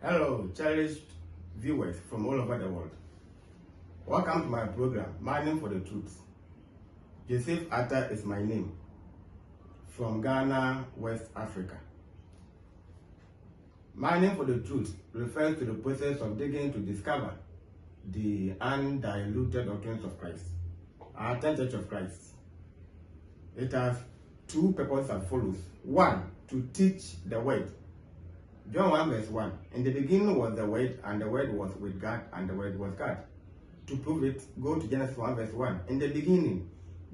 Hello, cherished viewers from all over the world. Welcome to my program, Mining for the Truth. Joseph Atta is my name, from Ghana, West Africa. Mining for the Truth refers to the process of digging to discover the undiluted doctrines of Christ, our Church of Christ. It has two purposes as follows. One, to teach the word. John 1 verse 1. In the beginning was the Word, and the Word was with God, and the Word was God. To prove it, go to Genesis 1 verse 1. In the beginning,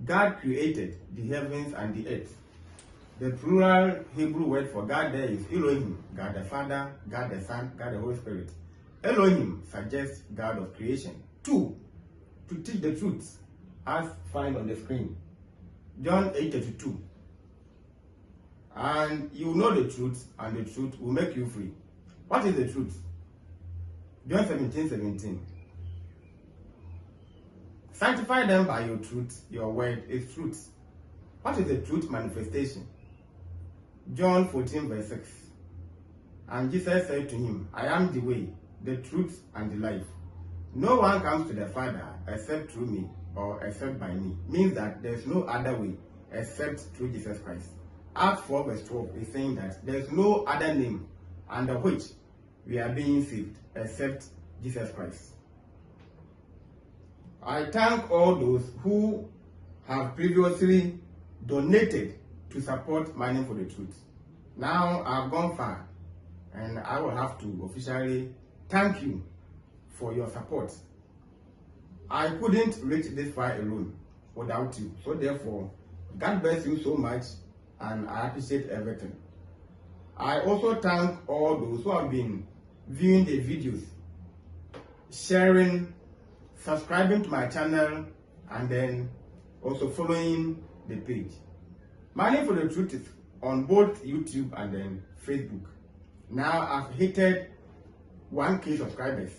God created the heavens and the earth. The plural Hebrew word for God there is Elohim, God the Father, God the Son, God the Holy Spirit. Elohim suggests God of creation. 2, to teach the truth, as found on the screen. John 8:32. And you know the truth, and the truth will make you free. What is the truth? John 17:17. Sanctify them by your truth. Your word is truth. What is the truth manifestation? John 14 verse 6. And Jesus said to him, I am the way, the truth, and the life. No one comes to the Father except through me, or except by me. Means that there is no other way except through Jesus Christ. Acts 4 verse 12 is saying that there is no other name under which we are being saved except Jesus Christ. I thank all those who have previously donated to support Mining for the Truth. Now I've gone far, and I will have to officially thank you for your support. I couldn't reach this far alone without you. So therefore, God bless you so much, and I appreciate everything. I also thank all those who have been viewing the videos, sharing, subscribing to my channel, and then also following the page. Mining for the Truth is on both YouTube and then Facebook. Now I've hit 1K subscribers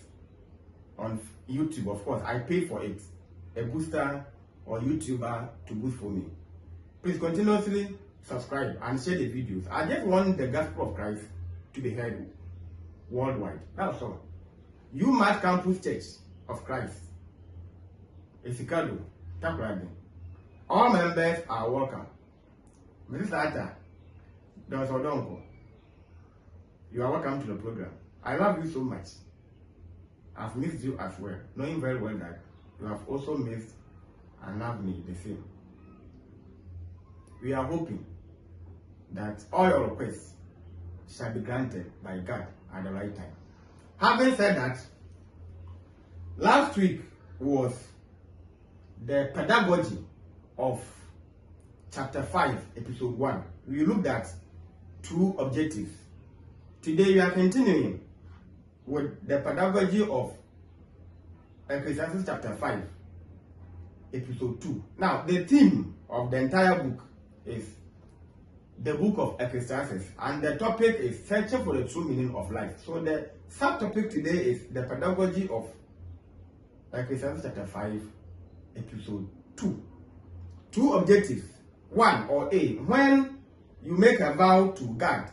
on YouTube. Of course, I pay for it, a booster or YouTuber to boost for me. Please continuously subscribe and share the videos. I just want the gospel of Christ to be heard worldwide. That's all. You Mad Campus Church of Christ, Eccl, Takradi. All members are welcome. Mrs. Atta, you are welcome to the program. I love you so much. I've missed you as well, knowing very well that you have also missed and loved me the same. We are hoping that all your requests shall be granted by God at the right time. Having said that, last week was the pedagogy of chapter 5, episode 1. We looked at 2 objectives. Today we are continuing with the pedagogy of Ecclesiastes chapter 5, episode 2. Now, the theme of the entire book is the book of Ecclesiastes, and the topic is searching for the true meaning of life. So the subtopic today is the pedagogy of Ecclesiastes chapter 5, episode 2. 2 objectives. 1, or A, when you make a vow to God,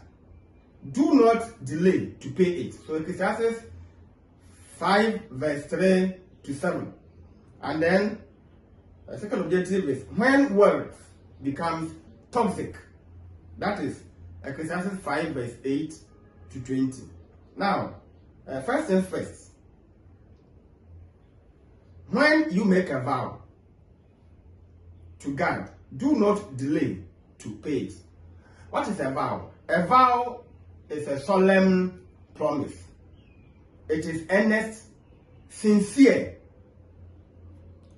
do not delay to pay it. So Ecclesiastes 5 verse 3 to 7. And then the second objective is when wealth becomes toxic. That is Ecclesiastes 5 verse 8 to 20. Now, first things first. When you make a vow to God, do not delay to pay it. What is a vow? A vow is a solemn promise. It is earnest, sincere,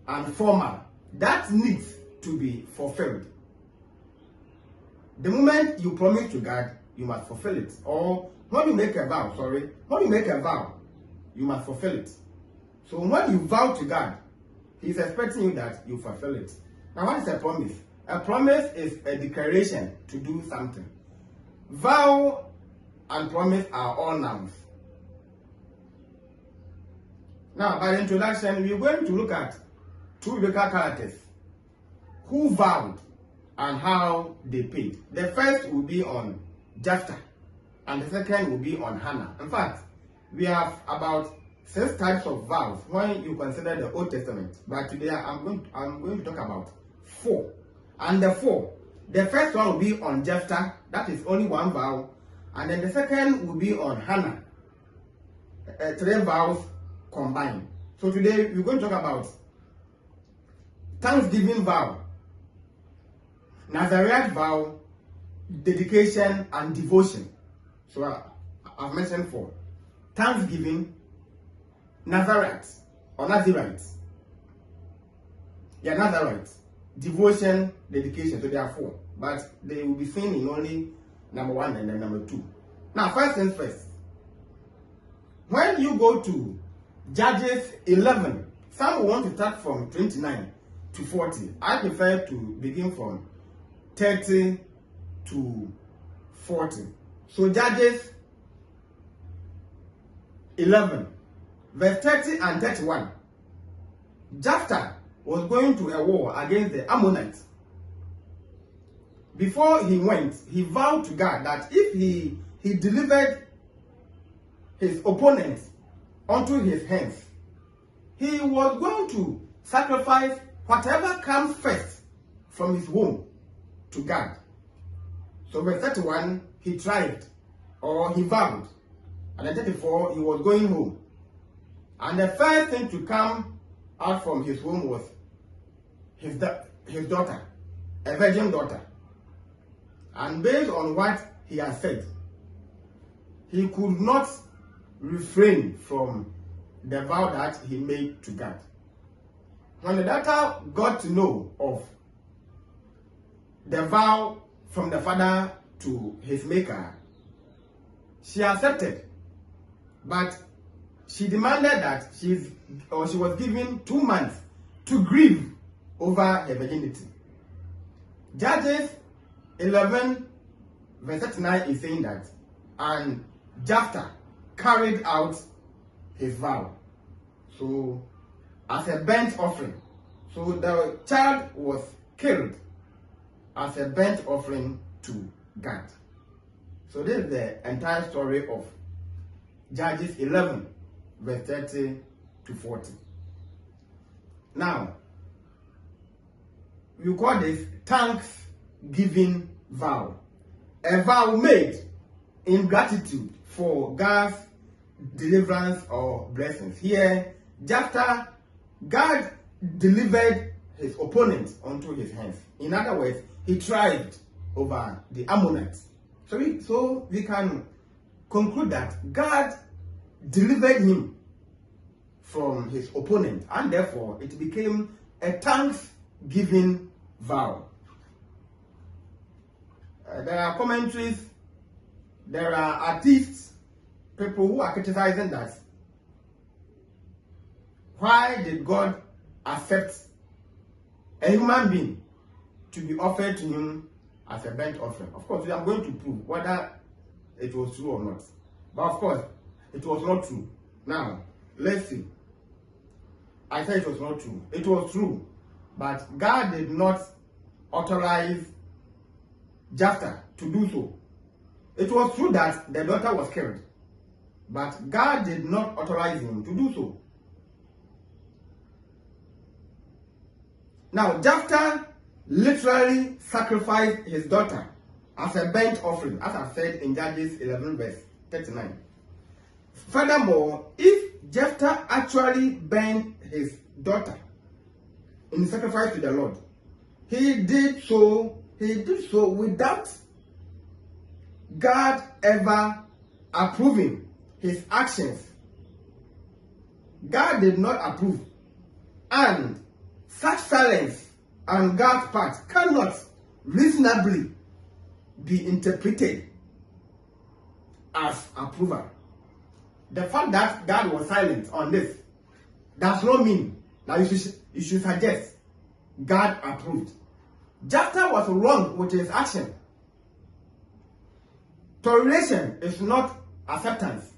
and formal. That needs to be fulfilled. The moment you promise to God, you must fulfill it. Or when you make a vow, you must fulfill it. So when you vow to God, He's expecting you that you fulfill it. Now, what is a promise? A promise is a declaration to do something. Vow and promise are all nouns. Now, by the introduction, we're going to look at 2 biblical characters who vowed and how they paid. The first will be on Jephthah, and the second will be on Hannah. In fact, we have about 6 types of vows when you consider the Old Testament. But today I'm going to talk about 4. And the 4, the first one will be on Jephthah, that is only 1 vow, and then the second will be on Hannah, 3 vows combined. So today we're going to talk about Thanksgiving vow, Nazarite vow, dedication, and devotion. So I've mentioned 4. Thanksgiving, Nazarite or Nazarites. Yeah, Nazarite. Devotion, dedication. So there are 4. But they will be seen in only number 1 and then number 2. Now, first things first. When you go to Judges 11, some want to start from 29 to 40. I prefer to begin from 30 to 40. So Judges 11, verse 30 and 31. Jephthah was going to a war against the Ammonites. Before he went, he vowed to God that if he delivered his opponents onto his hands, he was going to sacrifice whatever comes first from his womb to God. So verse 31, he tried, or he vowed. And then 34, he was going home. And the first thing to come out from his womb was his daughter, a virgin daughter. And based on what he had said, he could not refrain from the vow that he made to God. When the daughter got to know of the vow from the father to his maker, she accepted, but she demanded that she was given 2 months to grieve over her virginity. Judges 11 verse 39 is saying that, and Jephthah carried out his vow, so as a burnt offering. So the child was killed as a burnt offering to God. So this is the entire story of Judges 11 verse 30 to 40. Now, we call this Thanksgiving vow. A vow made in gratitude for God's deliverance or blessings. Here, Jephthah, God delivered his opponent onto his hands. In other words, he triumphed over the Ammonites. So we can conclude that God delivered him from his opponent, and therefore it became a thanksgiving vow. There are commentaries, there are artists, people who are criticizing that. Why did God accept a human being to be offered to him as a burnt offering? Of course, we are going to prove whether it was true or not. But of course, it was not true. Now, let's see. I said it was not true. It was true. But God did not authorize Jephthah to do so. It was true that the daughter was killed, but God did not authorize him to do so. Now, Jephthah literally sacrificed his daughter as a burnt offering, as I said in Judges 11 verse 39. Furthermore, if Jephthah actually burned his daughter in sacrifice to the Lord, he did so without God ever approving his actions. God did not approve, and such silence on God's part cannot reasonably be interpreted as approval. The fact that God was silent on this does not mean that you should suggest God approved. Jephthah was wrong with his action. Toleration is not acceptance.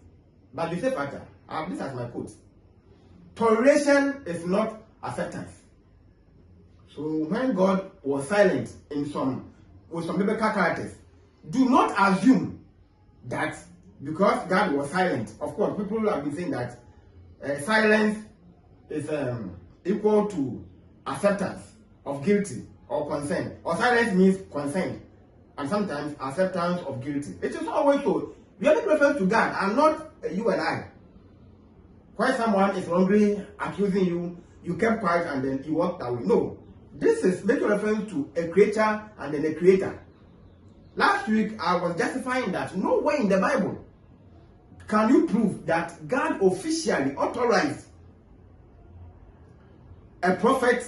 But the same factor, I have this as my quote. Toleration is not acceptance. So when God was silent with some biblical characters, do not assume that because God was silent. Of course, people have been saying that silence is equal to acceptance of guilty or consent. Or silence means consent, and sometimes acceptance of guilty. It is always so. We are not referring to God and not you and I. When someone is wrongly accusing you, you kept quiet and then you walked away. No. This is making reference to a creature and then a creator. Last week, I was justifying that nowhere in the Bible can you prove that God officially authorized a prophet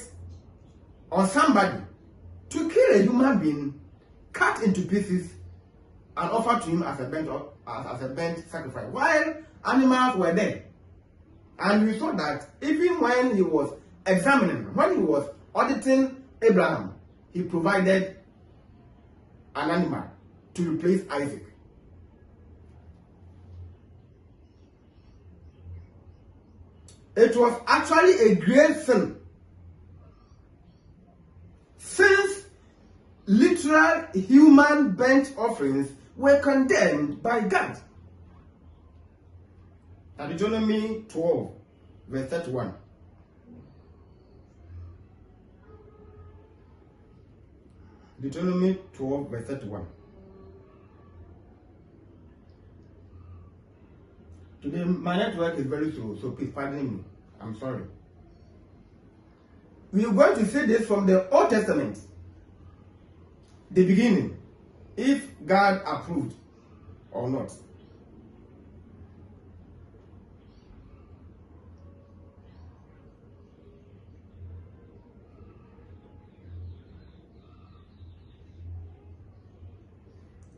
or somebody to kill a human being, cut into pieces, and offer to him as a burnt sacrifice, while animals were there. And we saw that even when he was examining, when he was auditing Abraham, he provided an animal to replace Isaac. It was actually a great sin, since literal human burnt offerings were condemned by God. Deuteronomy 12, verse 31. Deuteronomy 12, verse 31. Today, my network is very slow, so please pardon me. I'm sorry. We are going to say this from the Old Testament, the beginning, if God approved or not.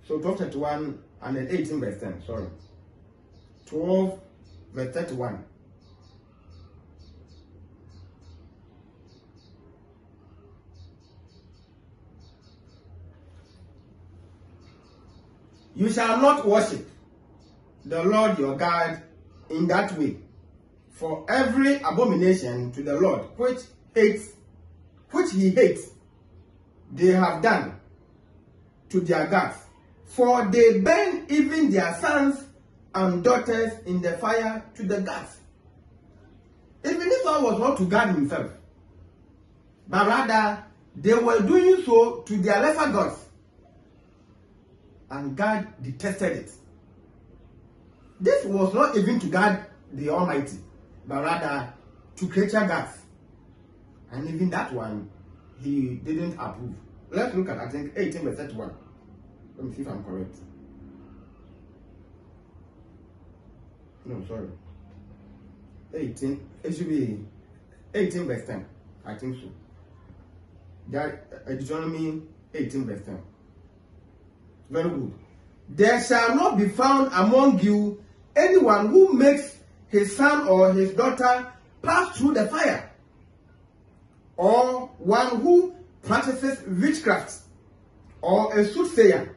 So 12:31 and then 18 verse 10, sorry. 12 verse 31. You shall not worship the Lord your God in that way, for every abomination to the Lord which he hates, they have done to their gods. For they burn even their sons and daughters in the fire to the gods. Even this one was not to God himself, but rather they were doing so to their lesser gods. And God detested it. This was not even to God the Almighty, but rather to creature gods. And even that one, he didn't approve. Let's look at, I think, 18 verse 31. Let me see if I'm correct. No, sorry. 18. It should be 18 verse 10. I think so. Deuteronomy 18 verse 10. Very good. There shall not be found among you anyone who makes his son or his daughter pass through the fire, or one who practices witchcraft, or a soothsayer,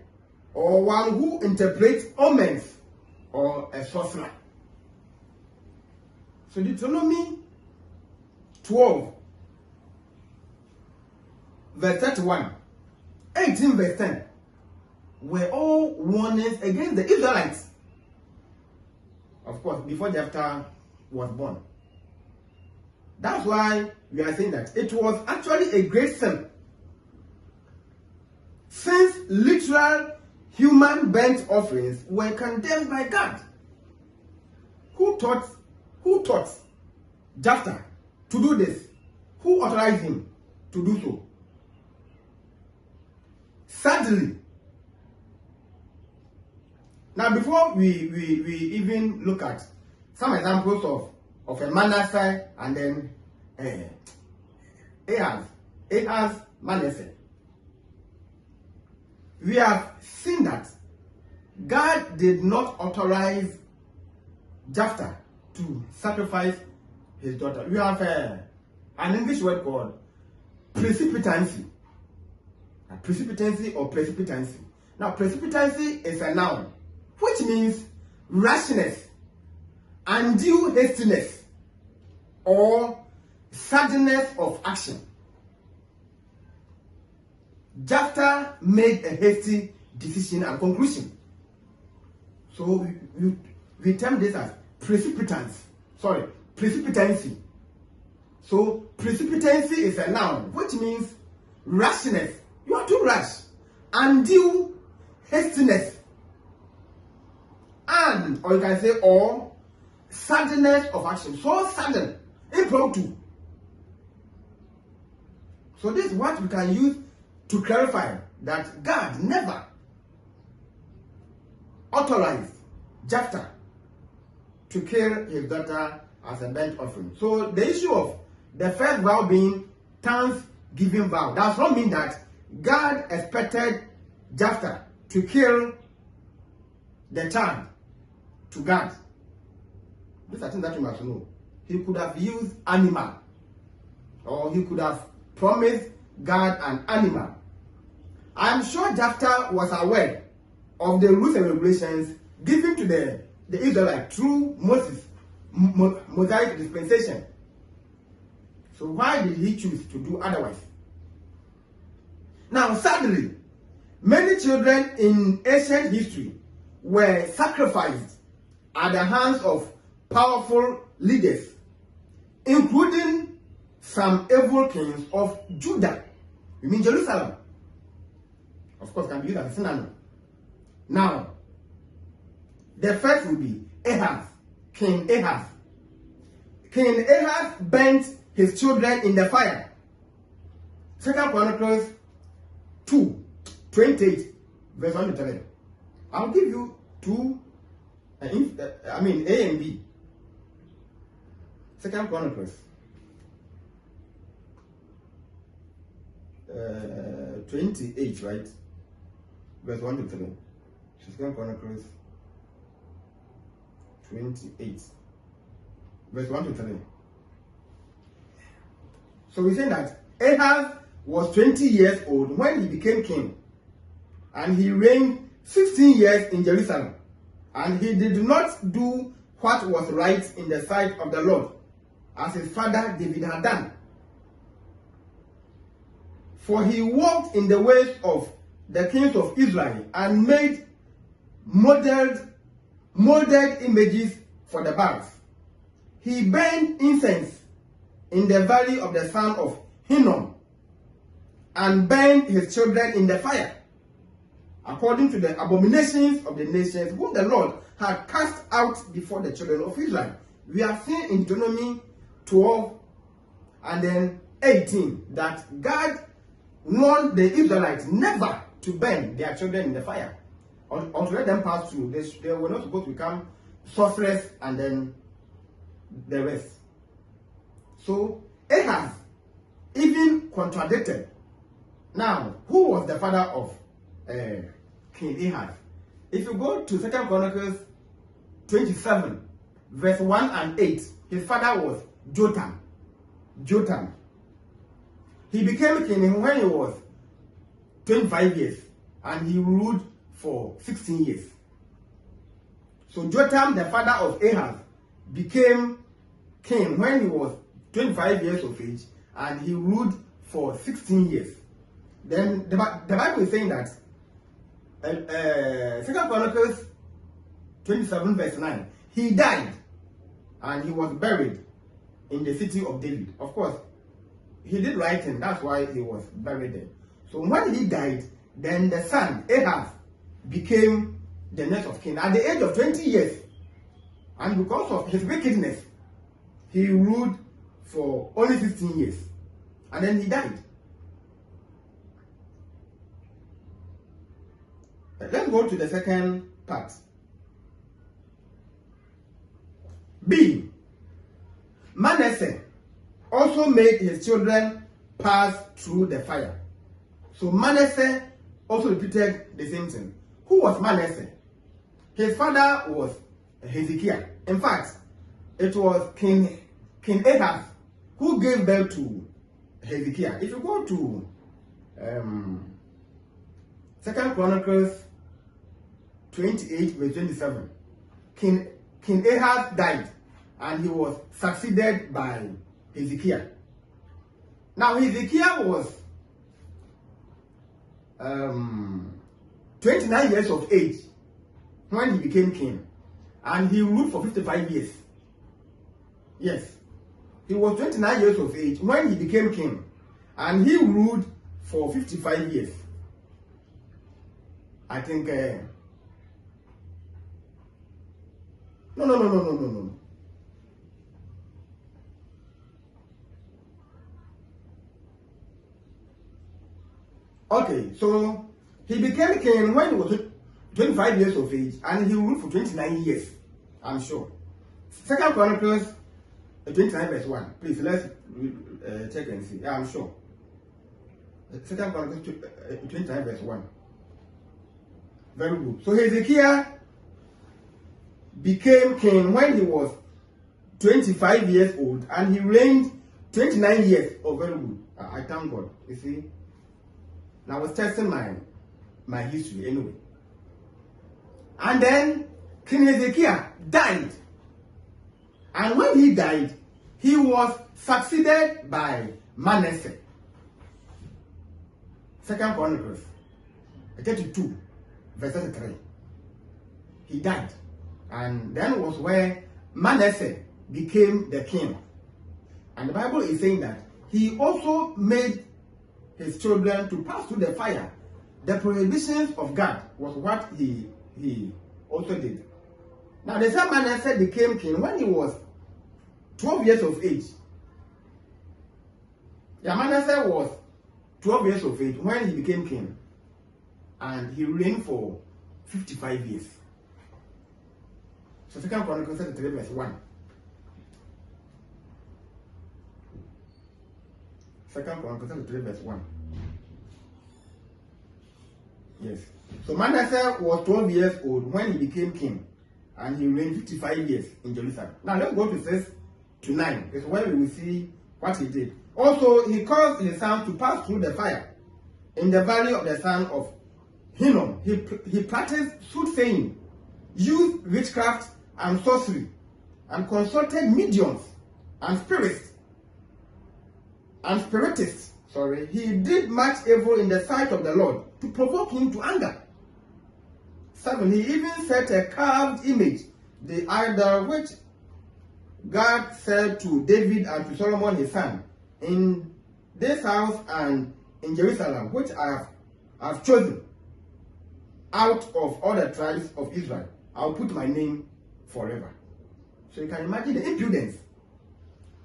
or one who interprets omens, or a sorcerer. So Deuteronomy 12, verse 31, 18 verse 10 were all warnings against the Israelites. Of course, before Jephthah was born. That's why we are saying that it was actually a great sin, since literal human burnt offerings were condemned by God. Who taught Jephthah to do this? Who authorized him to do so? Sadly, now before we even look at some examples of a Manasseh and then Ahaz, Manasseh, we have seen that God did not authorize Jephthah to sacrifice his daughter. We have an English word called precipitancy. Precipitancy or precipitancy. Now, precipitancy is a noun, which means rashness, undue hastiness, or suddenness of action. Jephthah made a hasty decision and conclusion. So we term this as precipitancy. Precipitancy. So precipitancy is a noun, which means rashness. You are too rash. Undue hastiness. And, or you can say, or suddenness of action. So sudden, impromptu. So this is what we can use to clarify that God never authorized Chpt to kill his daughter as a burnt offering. So the issue of the first vow being thanksgiving vow does not mean that God expected Chpt to kill the child to God. This is a thing that you must know. He could have used animal, or he could have promised God an animal. I am sure Chpt was aware of the rules and regulations given to the Israelites through Moses, Mosaic dispensation. So why did he choose to do otherwise? Now, sadly, many children in ancient history were sacrificed at the hands of powerful leaders, including some evil kings of Judah. You mean Jerusalem? Of course, can be used as a synonym. Now, the first will be Ahaz, King Ahaz. King Ahaz burnt his children in the fire. 2 Chronicles 2:28, verse 1 to 3. I'll give you two, A and B. 2 Chronicles 28, right? Verse 1 to 3. 2 Chronicles 28, verse 1 to 3. So we say that Ahaz was 20 years old when he became king, and he reigned 16 years in Jerusalem, and he did not do what was right in the sight of the Lord, as his father David had done. For he walked in the ways of the kings of Israel and made molded images for the Baals. He burned incense in the valley of the son of Hinnom and burned his children in the fire, according to the abominations of the nations whom the Lord had cast out before the children of Israel. We are seeing in Deuteronomy 12 and then 18 that God warned the Israelites never to burn their children in the fire, or to let them pass through. They were not supposed to become sorcerers and then the rest. So Ahaz even contradicted. Now, who was the father of King Ahaz? If you go to 2 Chronicles 27, verse 1 and 8, his father was Jotham. He became king when he was 25 years, and he ruled for 16 years. So Jotham, the father of Ahaz, became king when he was 25 years of age, and he ruled for 16 years. Then the Bible is saying that 2 Chronicles 27 verse 9, he died and he was buried in the city of David. Of course, he did writing, that's why he was buried there. So when he died, then the son Ahaz became the next of king at the age of 20 years. And because of his wickedness, he ruled for only 16 years. And then he died. Let's go to the second part. B. Manasseh also made his children pass through the fire. So Manasseh also repeated the same thing. Who was Manasseh? His father was Hezekiah. In fact, it was King Ahaz who gave birth to Hezekiah. If you go to 2 Chronicles 28 verse 27, King Ahaz died and he was succeeded by Hezekiah. Now Hezekiah was 29 years of age when he became king, and he ruled for 55 years. Yes, he was 29 years of age when he became king, and he ruled for 55 years. I think, no. Okay, so he became king when he was 25 years of age, and he ruled for 29 years, I'm sure. Second Chronicles 29 verse 1. Please, let's check and see. Yeah, I'm sure. Second Chronicles 29 verse 1. Very good. So Hezekiah became king when he was 25 years old, and he reigned 29 years. Oh, very good. I thank God. You see, now I was testing my history anyway. And then King Hezekiah died. And when he died, he was succeeded by Manasseh. Second Chronicles 32 verse 33. He died. And then was where Manasseh became the king. And the Bible is saying that he also made his children to pass through the fire. The prohibitions of God was what he also did. Now the same Manasseh became king when he was 12 years of age. Yeah, Manasseh was 12 years of age when he became king. And he reigned for 55 years. So 2 Chronicles 33 verse 1. 2 Chronicles 33 verse 1. Yes. So Manasseh was 12 years old when he became king, and he reigned 55 years in Jerusalem. Now let's go to 6 to 9. It's where we will see what he did. Also, he caused his sons to pass through the fire in the valley of the son of Hinnom. He practiced soothsaying, used witchcraft and sorcery, and consulted mediums and spiritists. He did much evil in the sight of the Lord to provoke him to anger. 7. He even set a carved image, the idol which God said to David and to Solomon his son, in this house and in Jerusalem, which I have chosen out of all the tribes of Israel, I'll put my name forever. So you can imagine the impudence.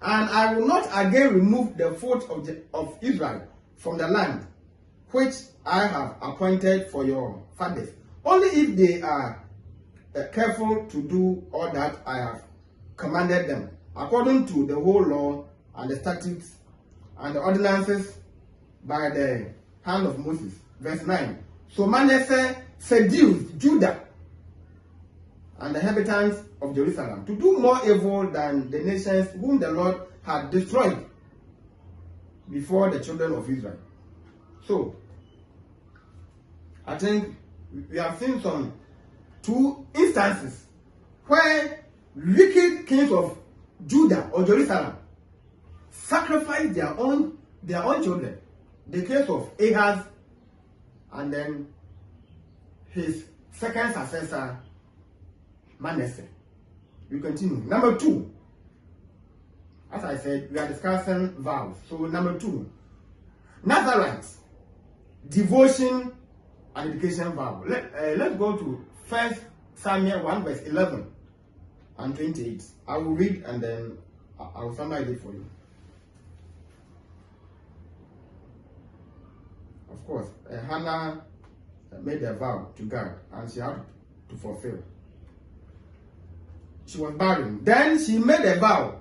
And I will not again remove the foot of Israel from the land which I have appointed for your fathers, only if they are careful to do all that I have commanded them, according to the whole law and the statutes and the ordinances by the hand of Moses. Verse 9. So Manasseh seduced Judah and the inhabitants of Jerusalem to do more evil than the nations whom the Lord had destroyed before the children of Israel. So, I think we have seen two instances where wicked kings of Judah or Jerusalem sacrificed their own children. The case of Ahaz, and then his second successor, Manasseh. We continue. Number 2. As I said, we are discussing vows. So number 2, Nazarites, devotion and education vow. Let's go to 1 Samuel 1 verse 11 and 28. I will read and then I will summarize it for you. Of course, Hannah made a vow to God and she had to fulfill. She was barren. Then she made a vow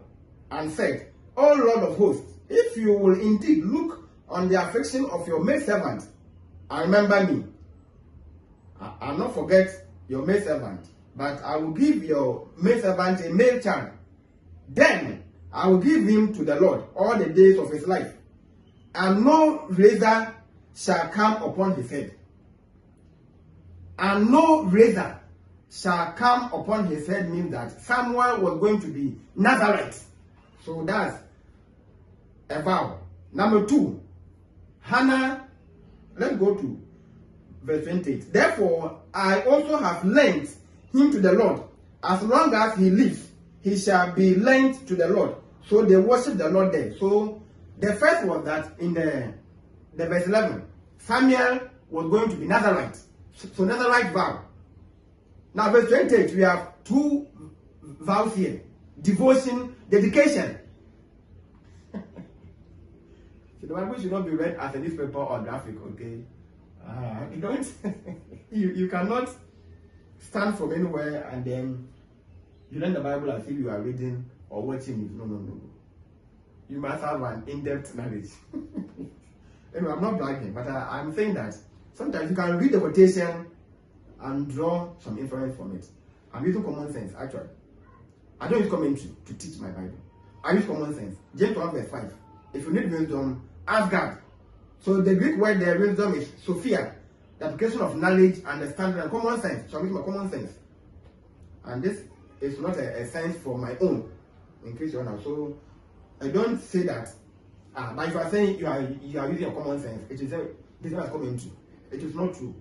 and said, O Lord of hosts, if you will indeed look on the affliction of your maidservant and remember me, I'll not forget your maidservant, but I will give your maidservant a male child. Then I will give him to the Lord all the days of his life, and no razor shall come upon his head. And no razor shall come upon his head means that Samuel was going to be Nazarite. So that's a vow. Number 2, Hannah, let's go to verse 28. Therefore, I also have learnt him to the Lord. As long as he lives, he shall be lent to the Lord. So they worship the Lord there. So the first was that in the verse 11, Samuel was going to be Nazarite. So Nazarite vow. Now verse 28, we have two vows here. Devotion, dedication. So the Bible should not be read as a newspaper or graphic, okay? You don't, you cannot stand from anywhere and then you learn the Bible as if you are reading or watching it. No. You must have an in-depth knowledge. Anyway, I'm not bragging, but I'm saying that sometimes you can read the quotation and draw some inference from it. I'm using common sense, actually. I don't use commentary to teach my Bible. I use common sense. James 1 verse 5. If you need wisdom, ask God. So the Greek word there, wisdom, is Sophia, the application of knowledge, understanding, and common sense. So I'm using my common sense. And this is not a sense for my own, in case you're not. So I don't say that. But if you are saying you are using your common sense, it is this is commentary. It is not true.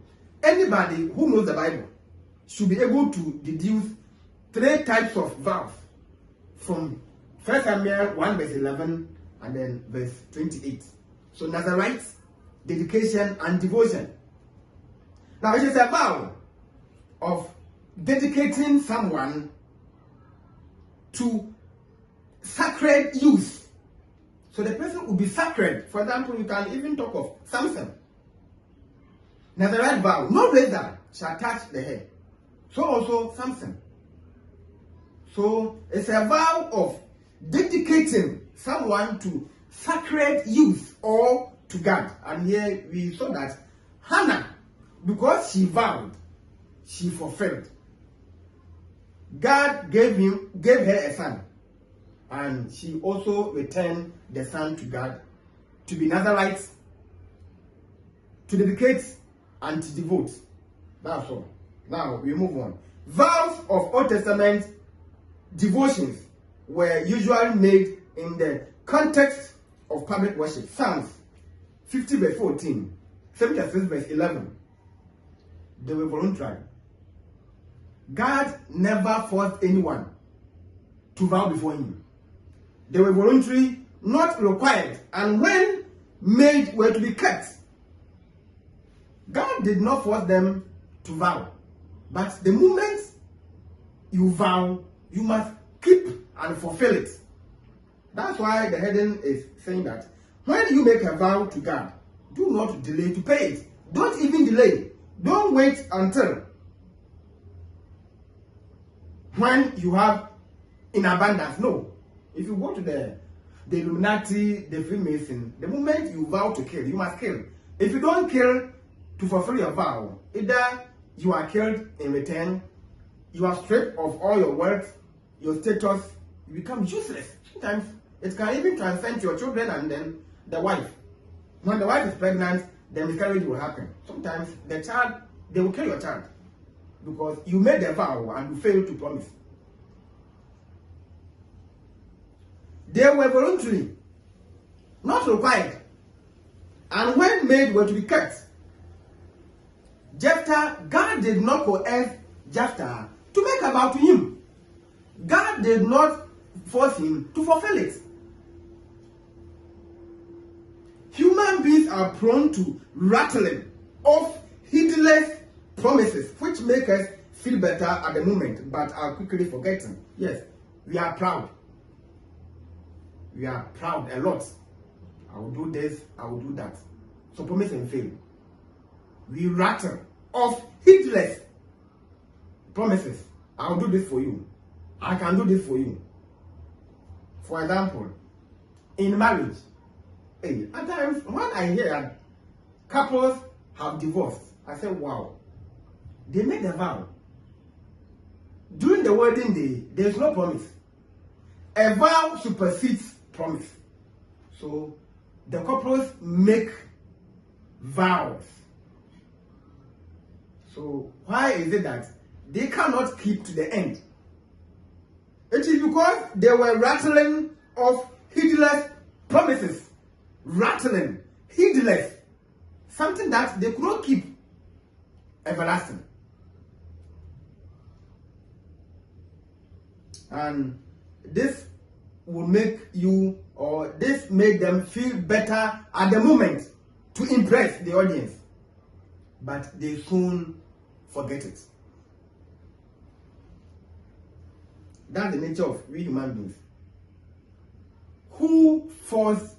Anybody who knows the Bible should be able to deduce 3 types of vows from 1 Samuel 1 verse 11 and then verse 28. So Nazarites, dedication, and devotion. Now it is a vow of dedicating someone to sacred use. So the person will be sacred. For example, you can even talk of Samson. Nazarite vow, no razor shall touch the hair. So also Samson. So it's a vow of dedicating someone to sacred use or to God. And here we saw that Hannah, because she vowed, she fulfilled. God gave her a son, and she also returned the son to God to be Nazarites, to dedicate and to devote. That's all. Now we move on. Vows of Old Testament devotions were usually made in the context of public worship. Psalms 50 verse 14, 76 verse 11. They were voluntary. God never forced anyone to vow before him. They were voluntary, not required, and when made were to be kept. God did not force them to vow. But the moment you vow, you must keep and fulfill it. That's why the heading is saying that when you make a vow to God, do not delay to pay it. Don't even delay. Don't wait until when you have in abundance. No. If you go to the Illuminati, the Freemason, the moment you vow to kill, you must kill. If you don't kill to fulfill your vow, either you are killed in return, you are stripped of all your wealth, your status, you become useless. Sometimes it can even transcend your children and then the wife. When the wife is pregnant, the miscarriage will happen. Sometimes the child, they will kill your child because you made the vow and you failed to promise. They were voluntary, not required, and when made were to be kept. Jephthah, God did not coerce Jephthah to make a vow to him. God did not force him to fulfill it. Human beings are prone to rattling off heedless promises, which make us feel better at the moment, but are quickly forgetting. Yes, we are proud. We are proud a lot. I will do this, I will do that. So promise and fail. We rattle off heedless promises. I will do this for you. I can do this for you. For example, in marriage, at times when I hear couples have divorced, I say, wow, they made a vow. During the wedding day, there is no promise. A vow supersedes promise. So the couples make vows. So why is it that they cannot keep to the end? It is because they were rattling off heedless promises. Rattling, heedless, something that they could not keep everlasting. And this will make you, or this made them feel better at the moment to impress the audience. But they soon forget it. That's the nature of we human beings. Who forced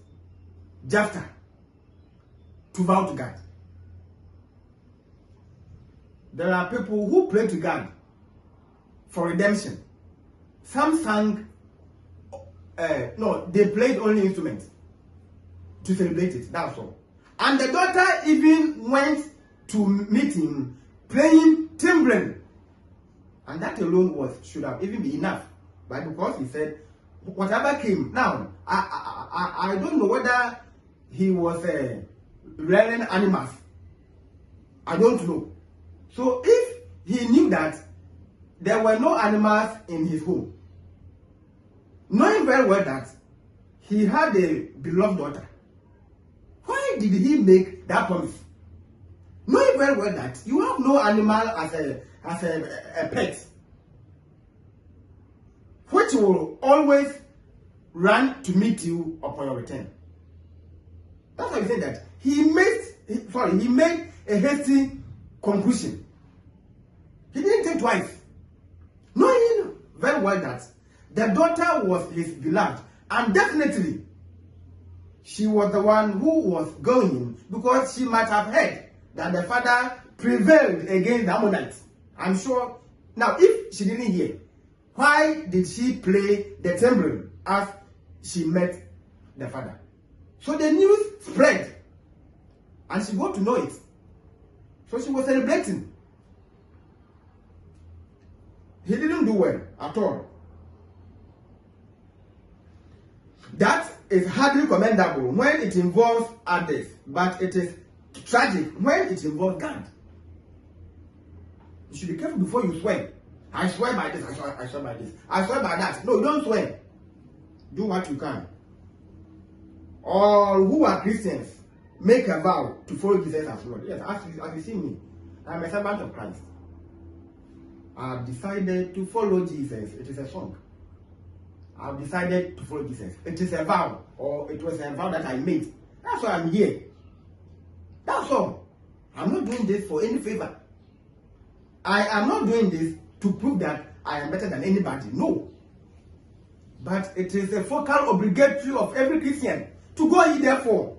Jephthah to vow to God? There are people who pray to God for redemption. Some sang, they played only instruments to celebrate it, that's all. And the daughter even went to meet him playing timbrel. And that alone should have even been enough. But because he said, whatever came. Now, I don't know whether he was rearing animals. I don't know. So if he knew that there were no animals in his home, knowing very well that he had a beloved daughter, why did he make that promise? Knowing very well that you have no animal as a pet, which will always run to meet you upon your return. That's why he said that he made a hasty conclusion. He didn't think twice, knowing very well that the daughter was his beloved, and definitely she was the one who was going, because she might have heard that the father prevailed against the Ammonites. I'm sure. Now, if she didn't hear, why did she play the timbrel as she met the father? So the news spread, and she got to know it. So she was celebrating. He didn't do well at all. That is hardly commendable when it involves others, but it is tragic when it involves God. You should be careful before you swear. I swear by this, I swear by this, I swear by that. No, don't swear. Do what you can. All who are Christians make a vow to follow Jesus as Lord. Yes, as you see me, I'm a servant of Christ. I've decided to follow Jesus. It is a song. I've decided to follow Jesus. It is a vow, or it was a vow that I made. That's why I'm here. That's all. I'm not doing this for any favor. I am not doing this to prove that I am better than anybody. No. But it is a focal obligatory of every Christian to go ye therefore.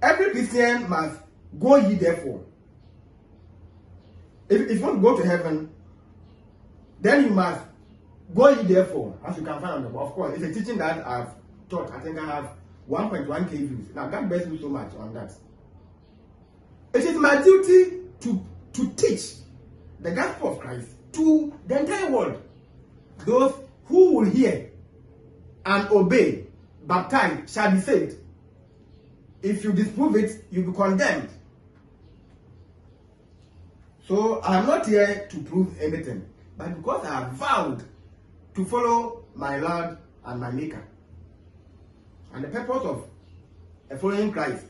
Every Christian must go ye therefore. If you want to go to heaven, then you must go ye therefore, as you can find on the book. Of course, it's a teaching that I've taught. I think I have 1.1k views. Now, God bless you so much on that. It is my duty to teach the gospel of Christ to the entire world. Those who will hear and obey, baptized, shall be saved. If you disprove it, you'll be condemned. So I am not here to prove anything, but because I have vowed to follow my Lord and my Maker. And the purpose of following Christ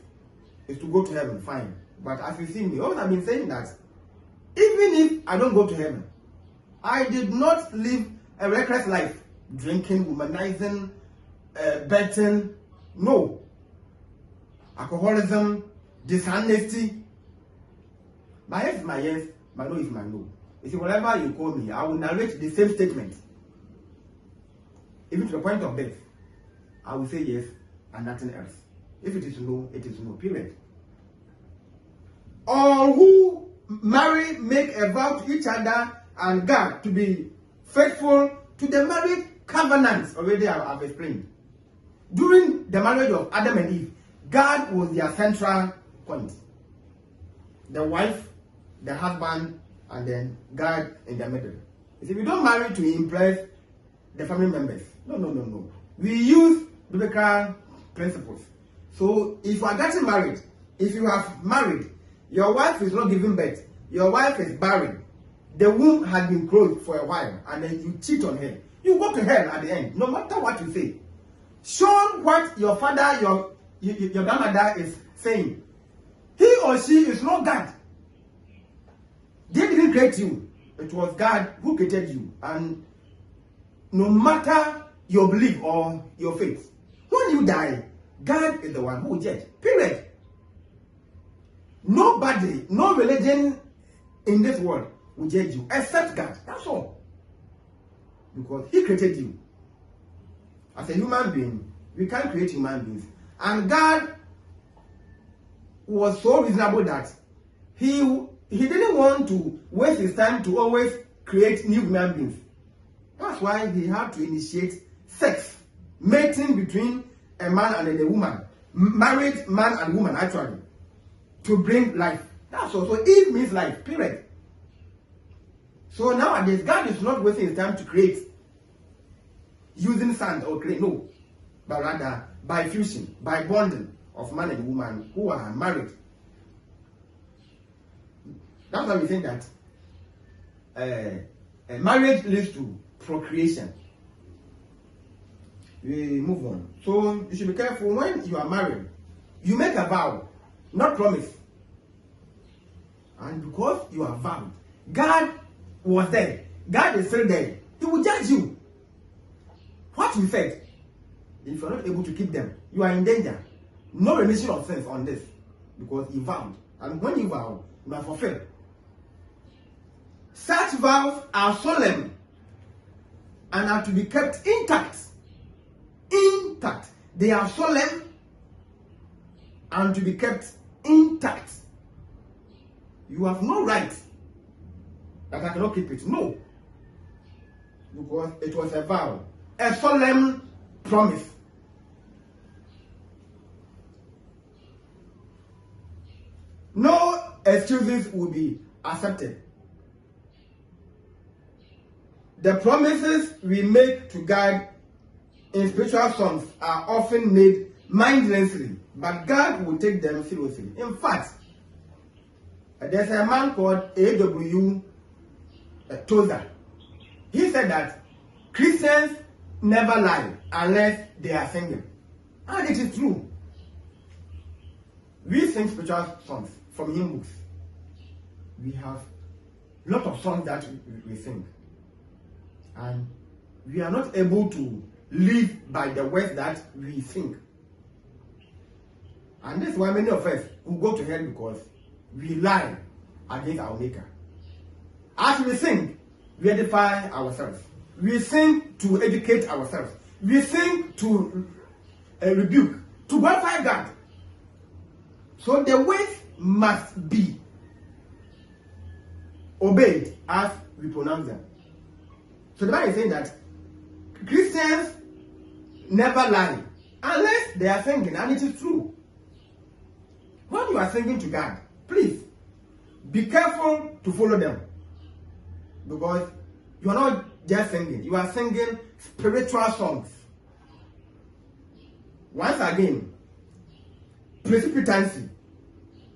is to go to heaven, fine. But as you see me, always I've been saying that even if I don't go to heaven, I did not live a reckless life, drinking, womanizing, betting, no. Alcoholism, dishonesty. My yes is my yes, my no is my no. You see, whatever you call me, I will narrate the same statement. Even to the point of death, I will say yes and nothing else. If it is no, it is no, period. All who marry make a vow to each other and God to be faithful to the marriage covenants. Already I've explained. During the marriage of Adam and Eve, God was their central point. The wife, the husband, and then God in the middle. You see, we don't marry to impress the family members. No. We use biblical principles. So if you are getting married, if you have married, your wife is not giving birth, your wife is barren, the womb has been closed for a while, and then you cheat on her, you go to hell at the end, no matter what you say. Show what your father, your grandmother is saying. He or she is not God. They didn't created you? It was God who created you. And no matter your belief or your faith, when you die, God is the one who will judge. Period. Nobody, no religion in this world will judge you except God. That's all. Because He created you. As a human being, we can't create human beings. And God was so reasonable that He didn't want to waste His time to always create new human beings. That's why He had to initiate sex, mating between a man and a woman, married man and woman actually, to bring life. That's all. So Eve means life, period. So nowadays, God is not wasting His time to create using sand or clay, no, but rather by fusion, by bonding of man and woman who are married. That's why we think that marriage leads to procreation. We move on. So you should be careful when you are married. You make a vow, not promise. And because you are vowed, God was there. God is still there. He will judge you. What you said, if you are not able to keep them, you are in danger. No remission of sins on this, because you vowed. And when you vow, you must fulfill. Such vows are solemn and are to be kept intact. Intact. They are solemn and to be kept intact. You have no right that I cannot keep it. No. Because it was a vow, a solemn promise. No excuses will be accepted. The promises we make to God in spiritual songs are often made mindlessly, but God will take them seriously. In fact, there's a man called A.W. Tozer. He said that Christians never lie unless they are singing. And it is true. We sing spiritual songs from hymn books. We have a lot of songs that we sing. And we are not able to live by the words that we sing. And that's why many of us will go to hell, because we lie against our Maker. As we sing, we edify ourselves. We sing to educate ourselves. We sing to rebuke, to glorify God. So the words must be obeyed as we pronounce them. So the Bible is saying that Christians never lie unless they are singing, and it is true. When you are singing to God, please be careful to follow them, because you are not just singing, you are singing spiritual songs. Once again, precipitancy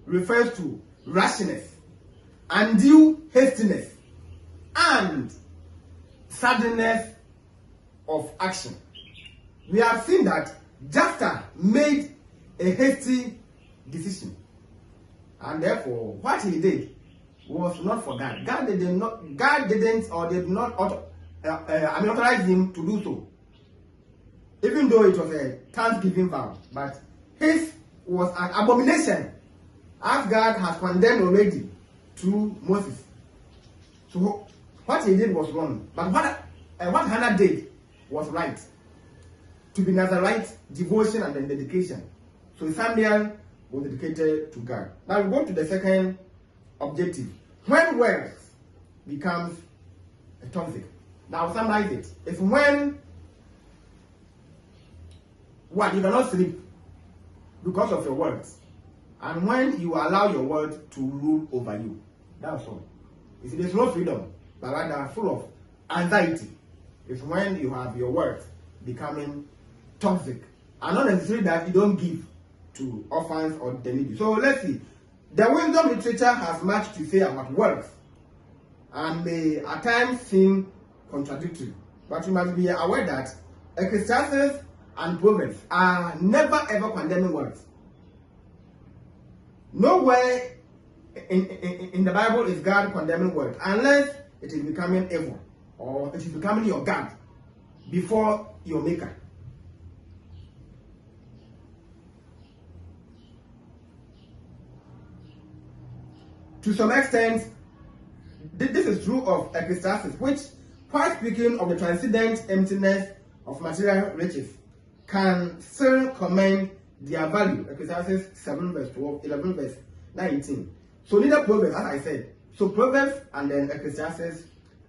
refers to rashness, undue hastiness, and suddenness of action. We have seen that Jephthah made a hasty decision, and therefore what he did was not for God. God did not authorize him to do so, even though it was a thanksgiving vow. But his was an abomination, as God has condemned already to Moses. So what he did was wrong, but what Hannah did was right. To be Nazarite, devotion and then dedication. So Samuel was dedicated to God. Now we go to the second objective. When words becomes toxic. Now I'll summarize it. It's when you cannot sleep because of your words, and when you allow your word to rule over you. That's all. You see, there's no freedom, but rather full of anxiety. It's when you have your words becoming toxic, and not necessarily that you don't give to orphans or the needy. So let's see. The wisdom literature has much to say about words, and may at times seem contradictory. But you must be aware that Ecclesiastes and Proverbs are never ever condemning words. Nowhere in the Bible is God condemning words, unless it is becoming evil or it is becoming your God before your maker. To some extent, this is true of Ecclesiastes, which, while speaking of the transcendent emptiness of material riches, can still commend their value. Ecclesiastes 7 verse 12, 11 verse 19. So neither Proverbs, as I said, so Proverbs and then Ecclesiastes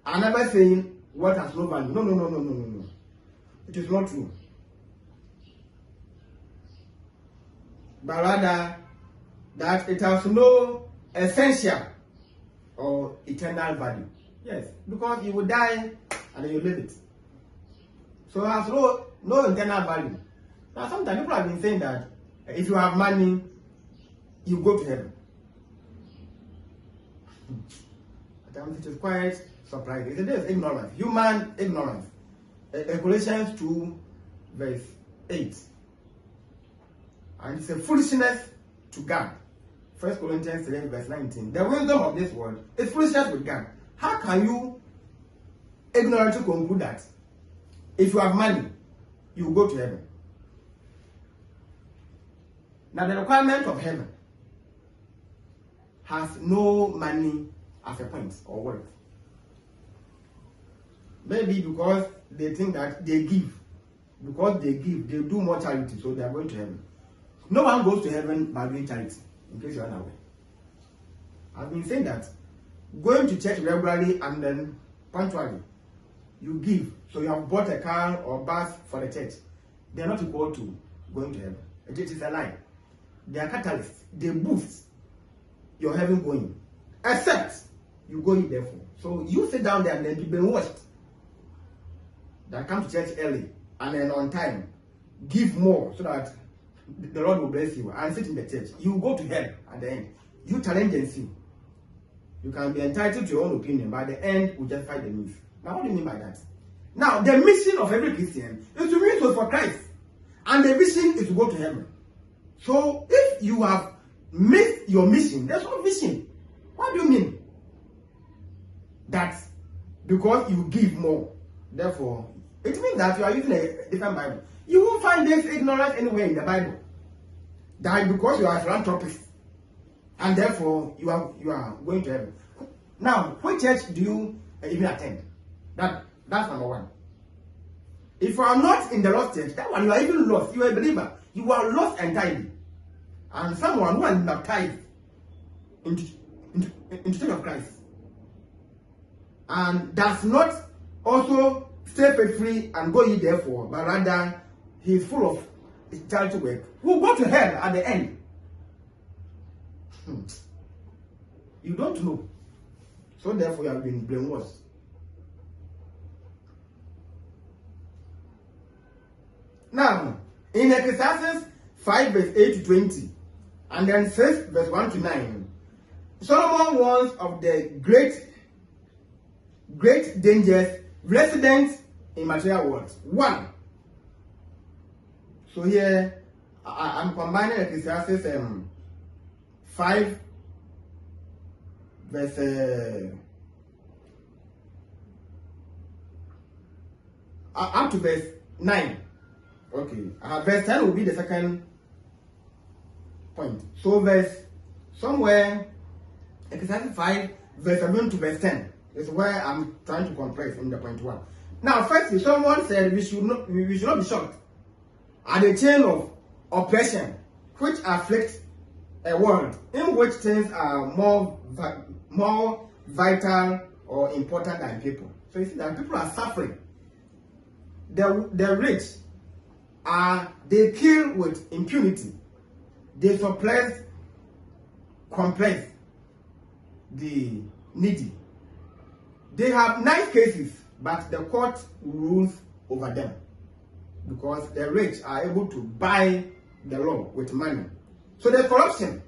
are never saying what has no value. No. It is not true. But rather that it has no essential or eternal value. Yes, because you will die and then you live it. So it has no internal value. Now sometimes people have been saying that if you have money, you go to heaven. At times it is quite surprising. It is ignorance, human ignorance. Ecclesiastes 2 verse 8. And it's a foolishness to God. 1 Corinthians 3 verse 19. The wisdom of this world is foolishness with God. How can you ignorantly conclude that if you have money, you will go to heaven? Now the requirement of heaven has no money as a point or word. Maybe because they think that they give. Because they give, they do more charity, so they are going to heaven. No one goes to heaven by doing charity, in case you are unaware. I've been saying that going to church regularly and then punctually, you give, so you have bought a car or bus for the church. They are not equal to going to heaven. It is a lie. They are catalysts. They boost your heaven going, except you go in therefore. So you sit down there and then be brainwashed. That come to church early and then on time, give more so that the Lord will bless you and sit in the church. You go to hell at the end. You challenge and see. You can be entitled to your own opinion, but at the end will justify the means. Now, what do you mean by that? Now, the mission of every Christian is to win souls for Christ, and the vision is to go to heaven. So, if you have missed your mission, there's no vision. What do you mean? That because you give more, therefore, it means that you are using a different Bible. You won't find this ignorance anywhere in the Bible. That because you are a philanthropist, and therefore you are going to heaven. Now, which church do you even attend? That's number one. If you are not in the lost church, that one you are even lost. You are a believer. You are lost entirely. And someone who is baptized into the church of Christ and does not also stay faithfully and go ye therefore, but rather he is full of charity work, will go to hell at the end. You don't know. So therefore you have been brainwashed. Now, in Ecclesiastes 5 verse 8 to 20, and then 6 verse 1 to 9, Solomon warns of the great dangers resident in material worlds. One. So here, I'm combining Ecclesiastes 5 verse up to verse 9. Okay, verse 10 will be the second point. So verse somewhere, Ecclesiastes 5 verse 7 to verse 10 is where I'm trying to compress in the point 1. Now, firstly, someone said we should not be shocked at the chain of oppression which afflicts a world in which things are more vital or important than people. So you see that people are suffering. The rich they kill with impunity. They compress the needy. They have nice cases, but the court rules over them because the rich are able to buy the law with money. So there's corruption,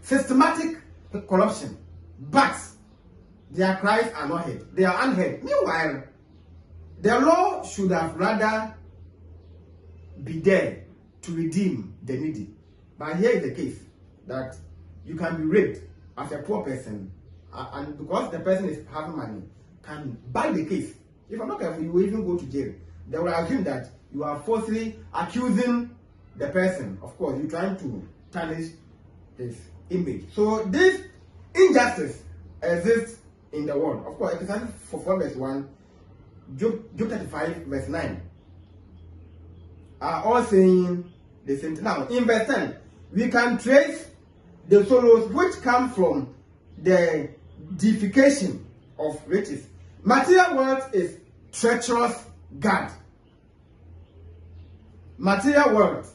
systematic corruption, but their cries are not heard. They are unheard. Meanwhile, the law should have rather be there to redeem the needy. But here is the case that you can be raped as a poor person, and because the person is having money, can buy the case. If I'm not careful, you will even go to jail. They will assume that you are falsely accusing the person. Of course, you're trying to tarnish his image. So this injustice exists in the world. Of course, Ecclesiastes 4 verse 1, Job 35 verse 9 are all saying the same thing. Now, in verse 10, we can trace the sorrows which come from the deification of riches. Material wealth is treacherous God. Material wealth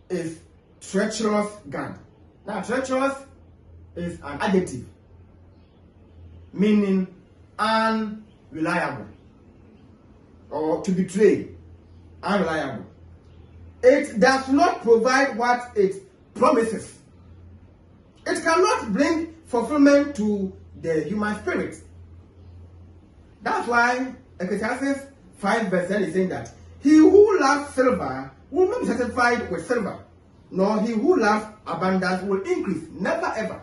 is treacherous God. Now, treacherous is an adjective meaning unreliable or to betray, unreliable. It does not provide what it promises. It cannot bring fulfillment to the human spirit. That's why Ecclesiastes 5 verse 10 is saying that he who loves silver will not be satisfied with silver, nor he who loves abundance will increase. Never ever.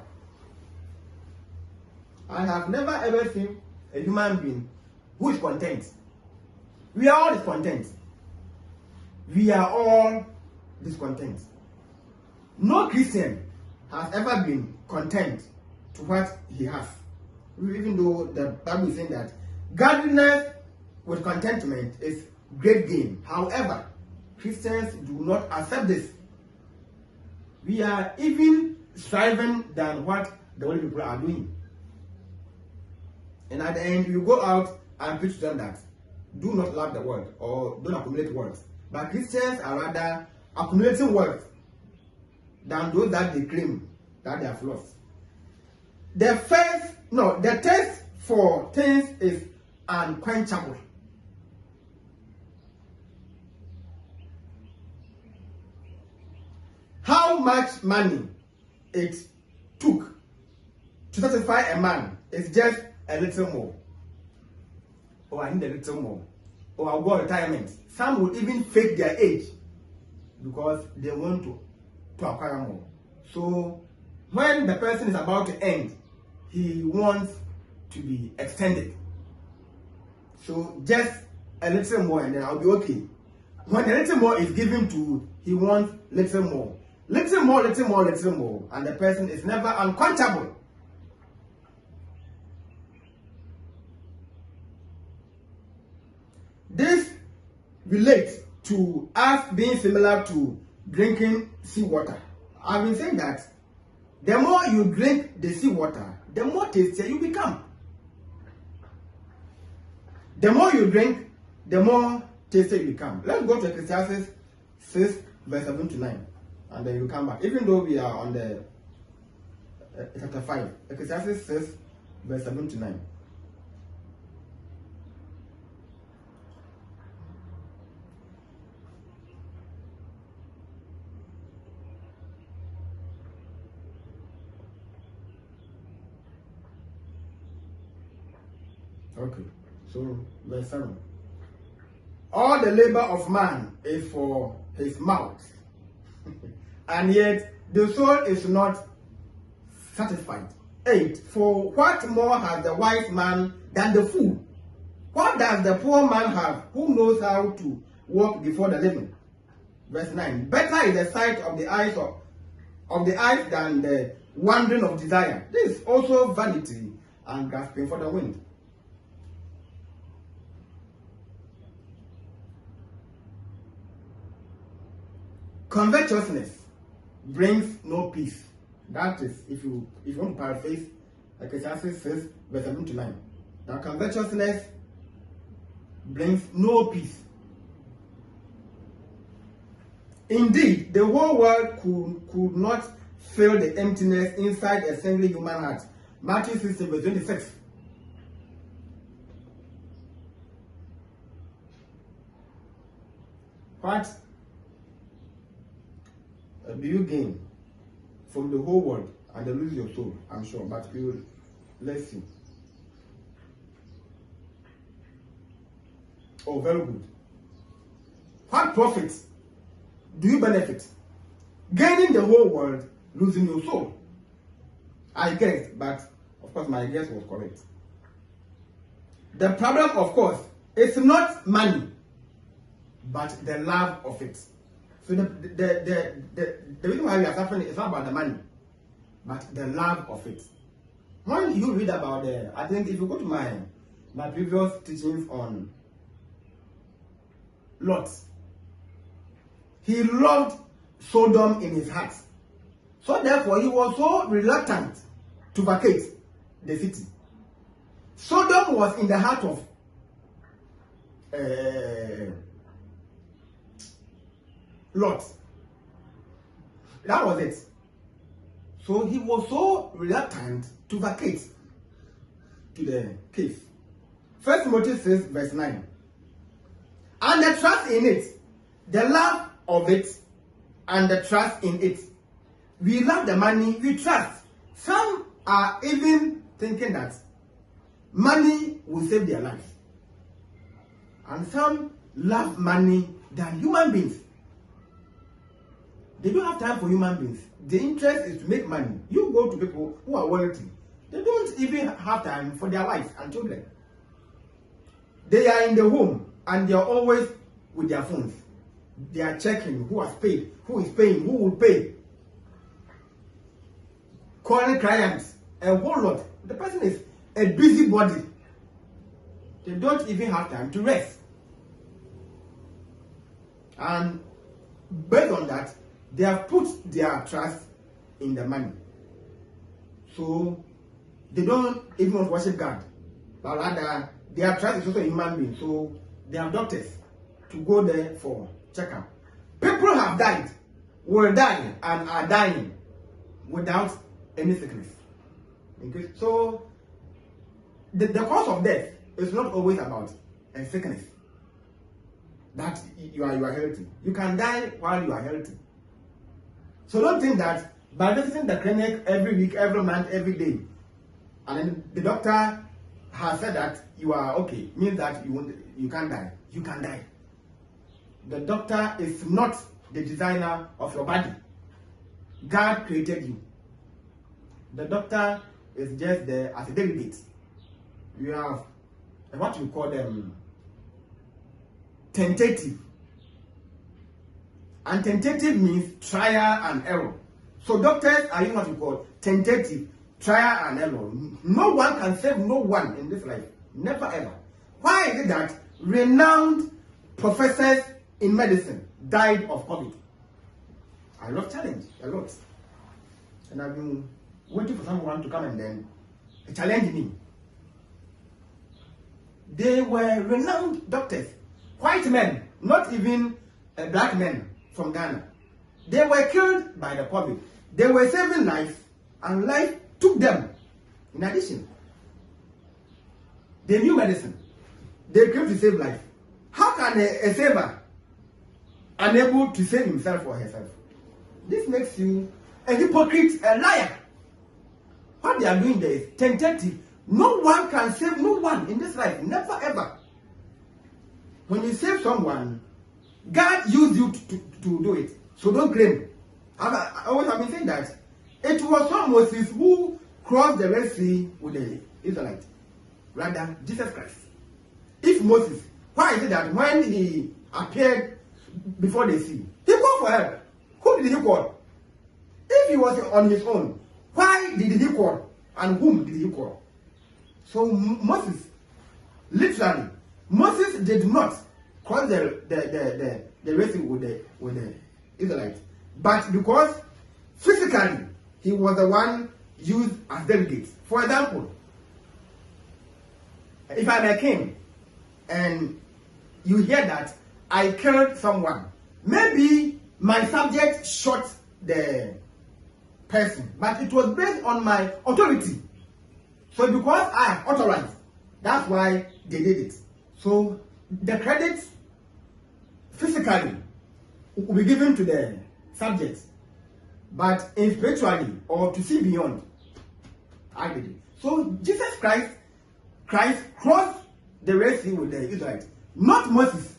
I have never ever seen a human being who is content. We are all discontent. We are all discontent. No Christian has ever been content to what he has. Even though the Bible is saying that godliness with contentment is great gain. However, Christians do not accept this. We are even striving than what the world people are doing. And at the end, you go out and preach to them that do not love the world or don't accumulate wealth. But Christians are rather accumulating wealth than those that they claim that they have lost. The test for things is unquenchable. How much money it took to satisfy a man is just a little more. Oh, I need a little more. Oh, I'll go on retirement. Some will even fake their age because they want to acquire more. So when the person is about to end, he wants to be extended. So just a little more and then I'll be okay. When a little more is given to, he wants little more. Little more, little more, little more. And the person is never unquenchable. This relates to us being similar to drinking seawater. I've been saying that the more you drink the seawater, the more tastier you become. The more you drink, the more tastier you become. Let's go to Ecclesiastes 6 verse 7 to 9. And then you come back. Even though we are on the chapter 5, Ecclesiastes 6 verse 7 to 9. Okay, so verse 7. All the labor of man is for his mouth, and yet the soul is not satisfied. 8. For what more has the wise man than the fool? What does the poor man have who knows how to walk before the living? Verse 9. Better is the sight of the eyes than the wandering of desire. This is also vanity and grasping for the wind. Covetousness brings no peace. That is, if you want to paraphrase Ecclesiastes 6 verse 7 to 9. That covetousness brings no peace. Indeed, the whole world could not fill the emptiness inside a single human heart. Matthew 16 verse 26. What do you gain from the whole world and then lose your soul? I'm sure, but let's see. Oh, very good. What profit do you benefit? Gaining the whole world, losing your soul. I guessed, but of course my guess was correct. The problem, of course, is not money, but the love of it. So the reason why we are suffering is not about the money, but the love of it. When you read about I think if you go to my previous teachings on Lot, he loved Sodom in his heart. So therefore, he was so reluctant to vacate the city. Sodom was in the heart of Lot. That was it. So he was so reluctant to vacate to the cave. 1 Timothy 6 verse 9. And the trust in it, the love of it, and the trust in it. We love the money, we trust. Some are even thinking that money will save their life. And some love money than human beings. They don't have time for human beings. The interest is to make money. You go to people who are wealthy. They don't even have time for their wives and children. They are in the home and they are always with their phones. They are checking who has paid, who is paying, who will pay. Calling clients, a whole lot. The person is a busybody. They don't even have time to rest. And based on that, they have put their trust in the money. So they don't even want to worship God. But rather, their trust is also in human beings. So they have doctors to go there for checkup. People have died, will die, and are dying without any sickness. Okay? So the cause of death is not always about a sickness. That you are healthy. You can die while you are healthy. So don't think that by visiting the clinic every week, every month, every day, and then the doctor has said that you are okay, means that you can't die. You can die. The doctor is not the designer of your body. God created you. The doctor is just there as a delegate. You have what we call them tentative. And tentative means trial and error. So doctors are using what we call tentative, trial and error. No one can save no one in this life. Never ever. Why is it that renowned professors in medicine died of COVID? I love challenge a lot. And I've been waiting for someone to come and then challenge me. They were renowned doctors. White men, not even black men from Ghana. They were killed by the COVID. They were saving lives, and life took them. In addition, they knew medicine. They came to save life. How can a saver unable to save himself or herself? This makes you a hypocrite, a liar. What they are doing there is tentative. No one can save no one in this life. Never ever. When you save someone, God used you to do it. So don't claim. I always have been saying that it was not Moses who crossed the Red Sea with the Israelites. Rather, Jesus Christ. If Moses, why is it that when he appeared before the sea, he called for help? Who did he call? If he was on his own, why did he call? And whom did he call? So Moses, literally, Moses did not cross the Red Sea with the Israelites. But because physically he was the one used as delegate. For example, if I'm a king and you hear that I killed someone, maybe my subject shot the person, but it was based on my authority. So because I have authorized, that's why they did it. So the credit physically will be given to the subject, but spiritually or to see beyond, I did it. So Jesus Christ crossed the Red Sea with the Israelites, not Moses.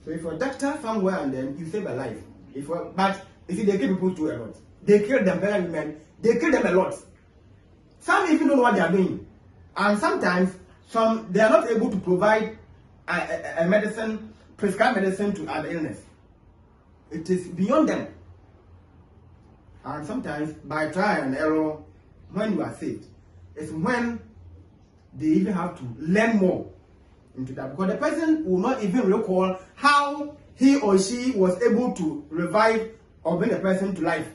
So if you're a doctor somewhere and then you save a life, but you see they give people to a lot. They kill them, pregnant women. They kill them a lot. Some even don't know what they are doing, and sometimes they are not able to provide a medicine, prescribed medicine to an illness. It is beyond them. And sometimes by trial and error, when you are saved, it's when they even have to learn more into that, because the person will not even recall how he or she was able to revive or bring the person to life,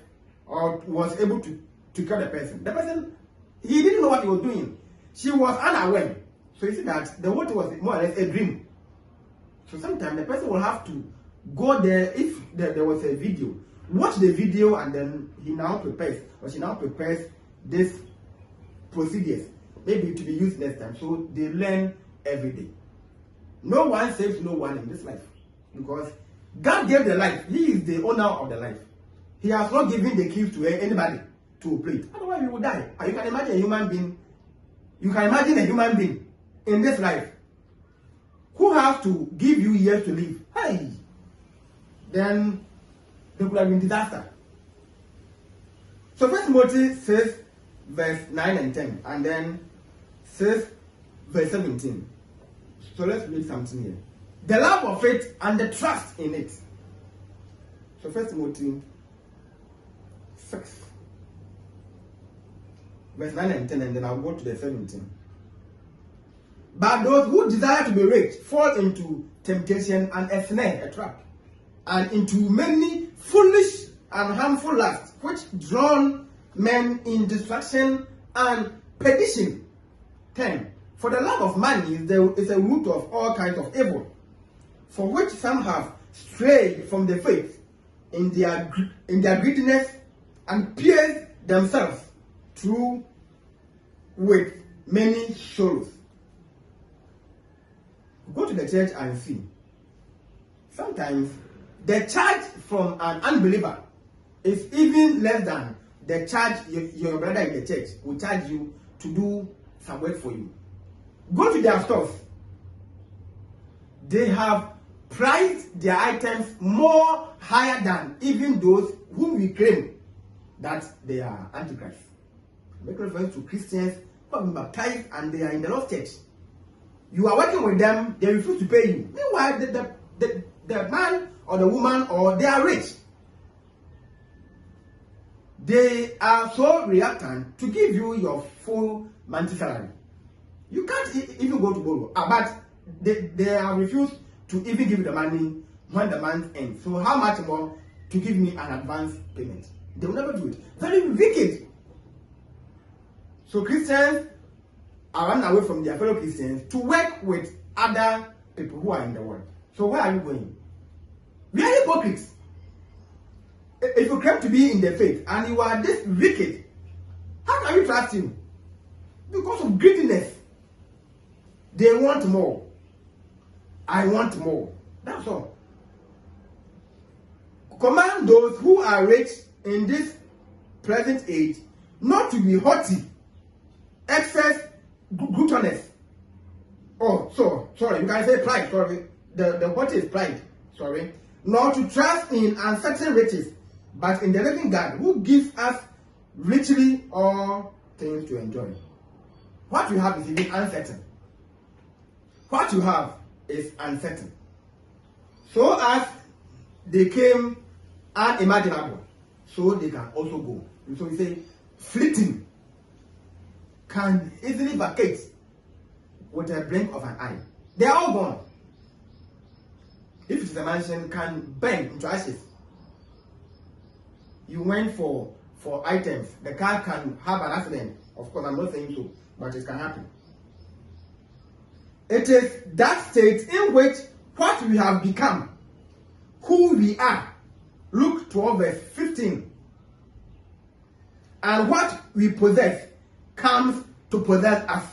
or was able to cure the person. The person, he didn't know what he was doing. She was unaware. So you see that the whole thing was more or less a dream. So sometimes the person will have to go there. If there was a video, watch the video, and then he now prepares, or she now prepares this procedures, maybe to be used next time. So they learn every day. No one saves no one in this life, because God gave the life. He is the owner of the life. He has not given the keys to anybody to play it. Otherwise, we will die. And you can imagine a human being. You can imagine a human being in this life who has to give you years to live. Hey, then there could have been disaster. So 1 Timothy 6, verse 9 and 10, and then 6, verse 17. So let's read something here. The love of it and the trust in it. So 1 Timothy 6, verse 9 and 10, and then I'll go to the 17. But those who desire to be rich fall into temptation and a snare, a trap, and into many foolish and harmful lusts, which drown men in destruction and perdition. 10. For the love of money is a root of all kinds of evil, for which some have strayed from the faith in their greediness, and pierced themselves through with many sorrows. Go to the church and see. Sometimes the charge from an unbeliever is even less than the charge your brother in the church will charge you to do some work for you. Go to their stores. They have priced their items more higher than even those whom we claim that they are antichrist. Make reference to Christians who have been baptized and they are in the Lord's church. You are working with them, they refuse to pay you. Meanwhile, the man or the woman, or they are rich. They are so reluctant to give you your full monthly salary. You can't even go to borrow. But they are refused to even give you the money when the month ends. So how much more to give me an advance payment? They will never do it. Very wicked. So Christians are running away from their fellow Christians to work with other people who are in the world. So where are you going? We are hypocrites. If you claim to be in the faith and you are this wicked, how can we trust you? Because of greediness. They want more. I want more. That's all. Command those who are rich in this present age not to be haughty, excess, gluttonous. Oh, sorry, you can say pride, sorry. The haughty is pride, sorry. Nor to trust in uncertain riches, but in the living God, who gives us richly all things to enjoy. What you have is even uncertain. What you have is uncertain. So as they came unimaginable, so they can also go. So we say, fleeting can easily vacate with a blink of an eye. They are all gone. If it is a mansion, can burn into ashes. You went for items. The car can have an accident. Of course, I'm not saying so, but it can happen. It is that state in which what we have become, who we are. Luke 12, verse 15. And what we possess comes to possess us.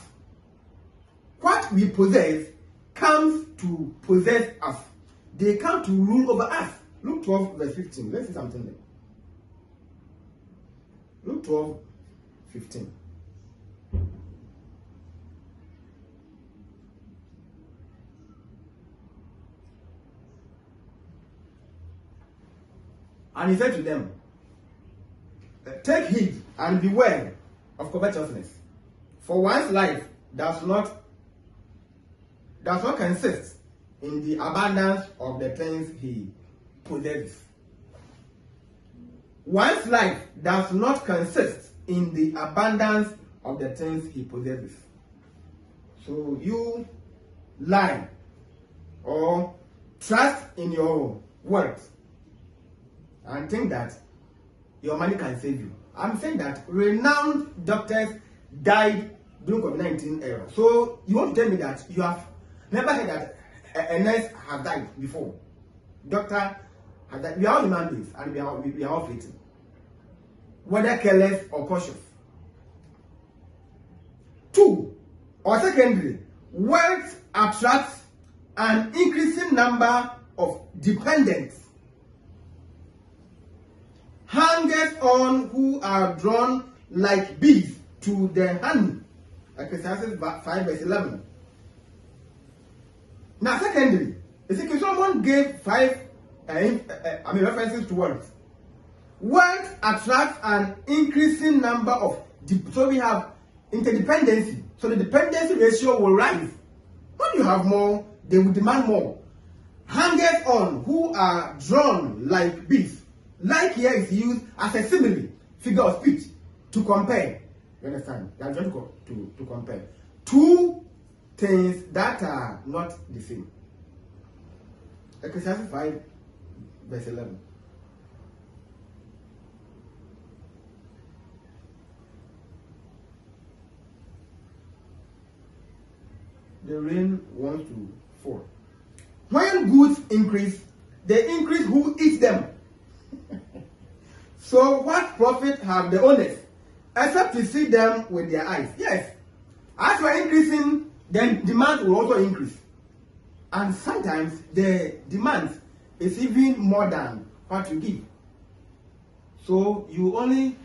What we possess comes to possess us. They come to rule over us. Luke 12, verse 15. Let's see something there. Luke 12, 15. And he said to them, take heed and beware of covetousness, for one's life does not consist in the abundance of the things he possesses. One's life does not consist in the abundance of the things he possesses. So you lie or trust in your wealth and think that your money can save you. I'm saying that renowned doctors died during COVID-19 era. So you want to tell me that you have never heard that a nurse has died before? Doctor has died. We are all human beings and we are all fleeting, whether careless or cautious. 2, or secondly, wealth attracts an increasing number of dependents, hangers on who are drawn like bees to the honey. Ecclesiastes 5 verse 11. Now, secondly, Ezekiel Solomon gave 5 references to wealth. Wealth attracts an increasing number of, so we have interdependency. So the dependency ratio will rise. When you have more, they will demand more. Hangers on who are drawn like bees. Like here is used as a simile, figure of speech, to compare. You understand? They are trying to compare 2 things that are not the same. Ecclesiastes 5 verse 11. The rain wants to fall. When goods increase, they increase who eats them. So what profit have the owners, except to see them with their eyes? Yes. As you are increasing, then demand will also increase. And sometimes the demand is even more than what you give. So you only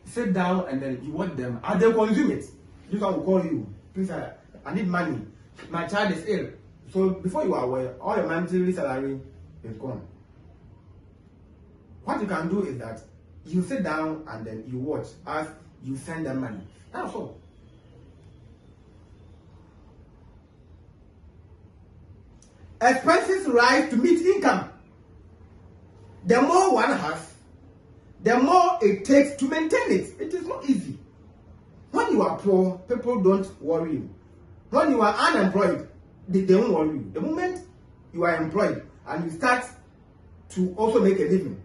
sit down and then you watch them and they consume it. This one will call you. Please, I need money. My child is ill. So before you are aware, all your monthly salary is gone. What you can do is that you sit down and then you watch as you send them money. That's all. Expenses rise to meet income. The more one has, the more it takes to maintain it. It is not easy. When you are poor, people don't worry you. When you are unemployed, they don't worry you. The moment you are employed and you start to also make a living,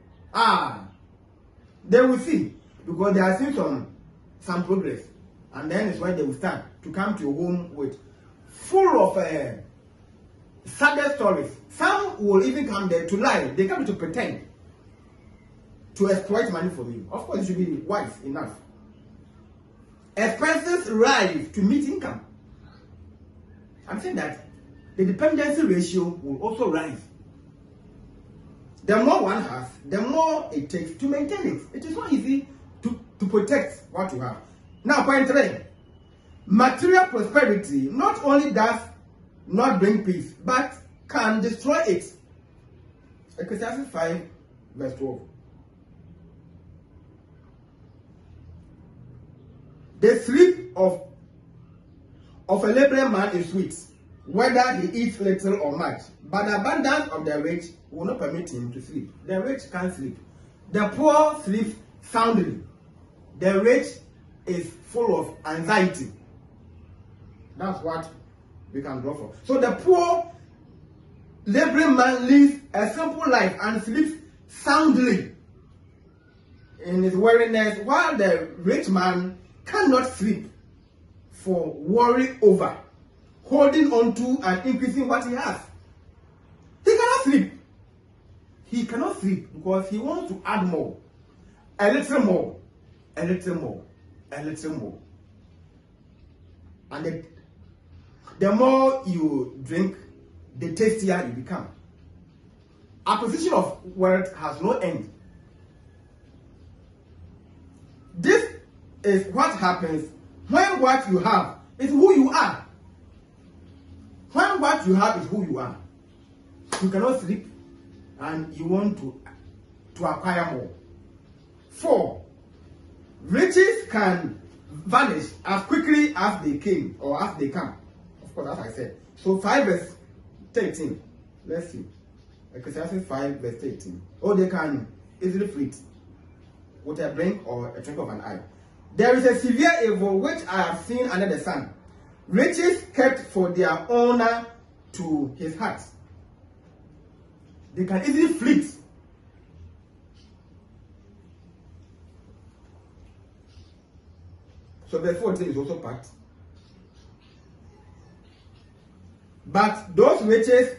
they will see, because they are seeing some progress, and then it's when they will start to come to your home with full of sad stories. Some will even come there to lie. They come to pretend to exploit money from you. Of course, you should be wise enough. Expenses rise to meet income. I'm saying that the dependency ratio will also rise. The more one has, the more it takes to maintain it. It is not easy to protect what you have. Now, point 3. Material prosperity not only does not bring peace, but can destroy it. Ecclesiastes 5 verse 12. The sleep of a laboring man is sweet, whether he eats little or much, but the abundance of the rich will not permit him to sleep. The rich can't sleep. The poor sleeps soundly. The rich is full of anxiety. That's what we can draw from. So the poor laboring man lives a simple life and sleeps soundly in his weariness, while the rich man cannot sleep for worry over holding on to and increasing what he has. He cannot sleep. He cannot sleep because he wants to add more, a little more, a little more, a little more. And the more you drink, the tastier you become. Acquisition of wealth has no end. This is what happens when what you have is who you are. When what you have is who you are, you cannot sleep and you want to acquire more. 4. Riches can vanish as quickly as they came or as they come. Of course, as I said. So 5 verse 13. Let's see. Ecclesiastes 5 verse 13. Oh, they can easily fleet with a blink or a twinkle of an eye. There is a severe evil which I have seen under the sun. Riches kept for their owner to his heart. They can easily fleet. So verse 14 is also packed. But those riches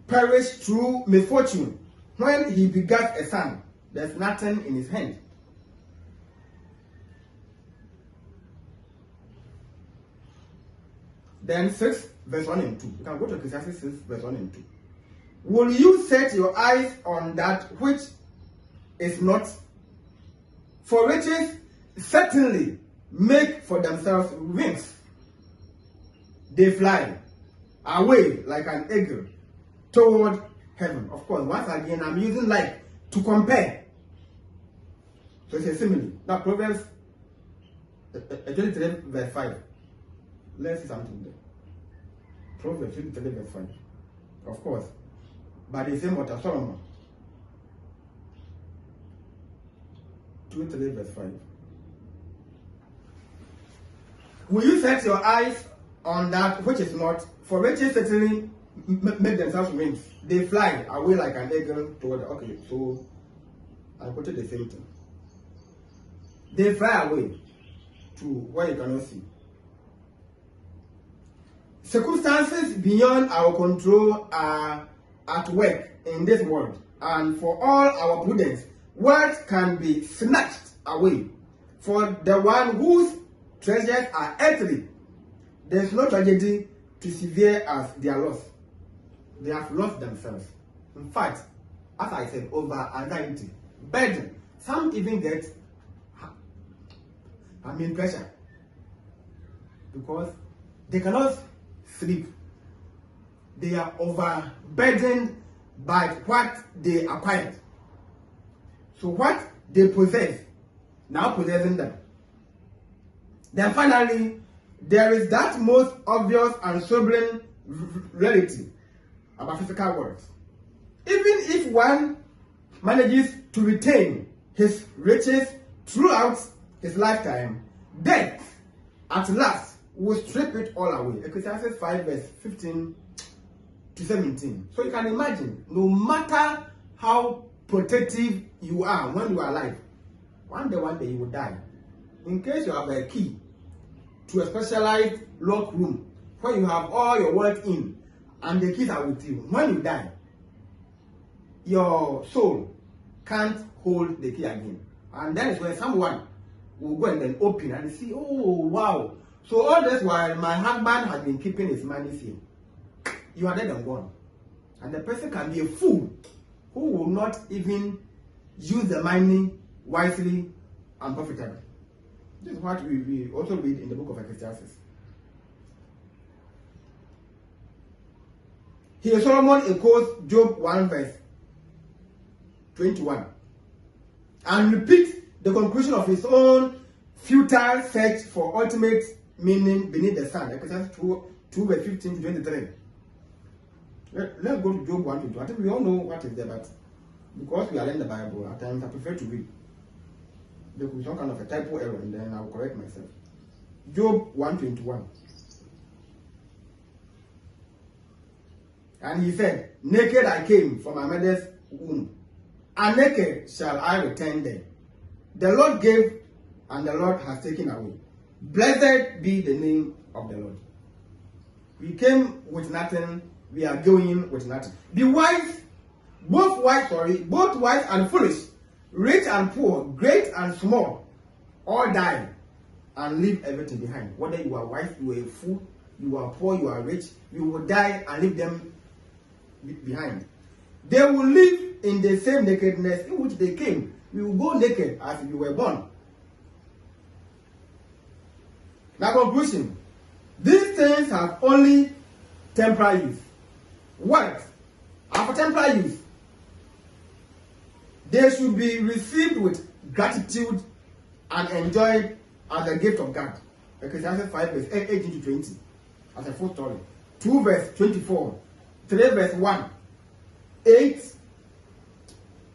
perish through misfortune. When he begat a son, there's nothing in his hand. Then 6 verse 1 and 2. You can go to Ecclesiastes 6 verse 1 and 2. Will you set your eyes on that which is not? For riches certainly make for themselves wings. They fly away like an eagle toward heaven. Of course, once again, I'm using like to compare. So it's a simile. Now, Proverbs 23 verse 5. Let's see something there. Proverbs 23 verse 5. Of course. But the same author, Solomon. 23 verse 5. Will you set your eyes on that which is not? For riches certainly make themselves wings. They fly away like an eagle toward. Okay, so I put it the same thing. They fly away to where you cannot see. Circumstances beyond our control are at work in this world, and for all our prudence, words can be snatched away. For the one whose treasures are earthly, there is no tragedy to severe as their loss. They have lost themselves. In fact, as I said, over anxiety, burden. Some even get pressure because they cannot sleep. They are overburdened by what they acquired. So what they possess now possessing them. Then finally, there is that most obvious and sobering reality about physical words. Even if one manages to retain his riches throughout his lifetime, death at last will strip it all away. Ecclesiastes 5 verse 15 to 17. So you can imagine, no matter how protective you are when you are alive, one day you will die. In case you have a key to a specialized lock room where you have all your work in and the keys are with you, when you die, your soul can't hold the key again. And that is where someone will go and then open and see, oh wow, so all this while my husband has been keeping his money here, you are dead and gone. And the person can be a fool who will not even use the money wisely and profitably. This is what we also read in the book of Ecclesiastes. Here Solomon echoes Job 1 verse 21 and repeats the conclusion of his own futile search for ultimate meaning beneath the sun. Ecclesiastes 2 verse 15 to 23. Let's go to Job 1 to 2. I think we all know what is there, but because we are in the Bible, at times I prefer to read. There could be some kind of a typo error, and then I will correct myself. Job 1:21. And he said, naked I came from my mother's womb, and naked shall I return there. The Lord gave, and the Lord has taken away. Blessed be the name of the Lord. We came with nothing, we are going with nothing. Be wise, both wise and foolish, rich and poor, great and small, all die and leave everything behind. Whether you are wise, you are a fool, you are poor, you are rich, you will die and leave them behind. They will live in the same nakedness in which they came. We will go naked as we were born. Now, conclusion. These things have only temporary use. What? And for temporary use, they should be received with gratitude and enjoyed as a gift of God. Ecclesiastes 5 verse 18 to 20 as a full story. 2 verse 24, 3 verse 1, 3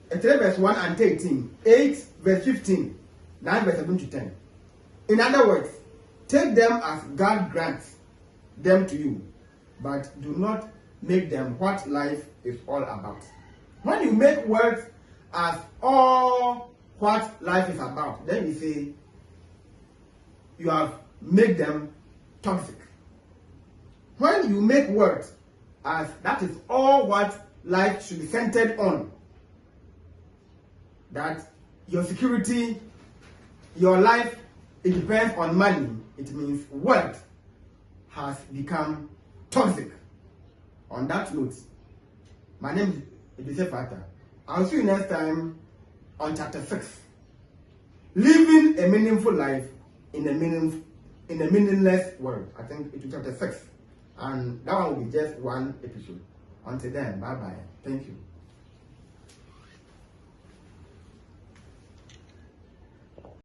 verse 1 and 13, 8 verse 15, 9 verse 7 to 10. In other words, take them as God grants them to you, but do not make them what life is all about. When you make words as all what life is about, then you say you have made them toxic. When you make words as that is all what life should be centered on, that your security, your life, it depends on money, it means wealth has become toxic. On that note, my name is Eccl. I'll see you next time on chapter 6. Living a meaningful life in a meaningless world. I think it will be chapter 6. And that one will be just one episode. Until then, bye-bye. Thank you.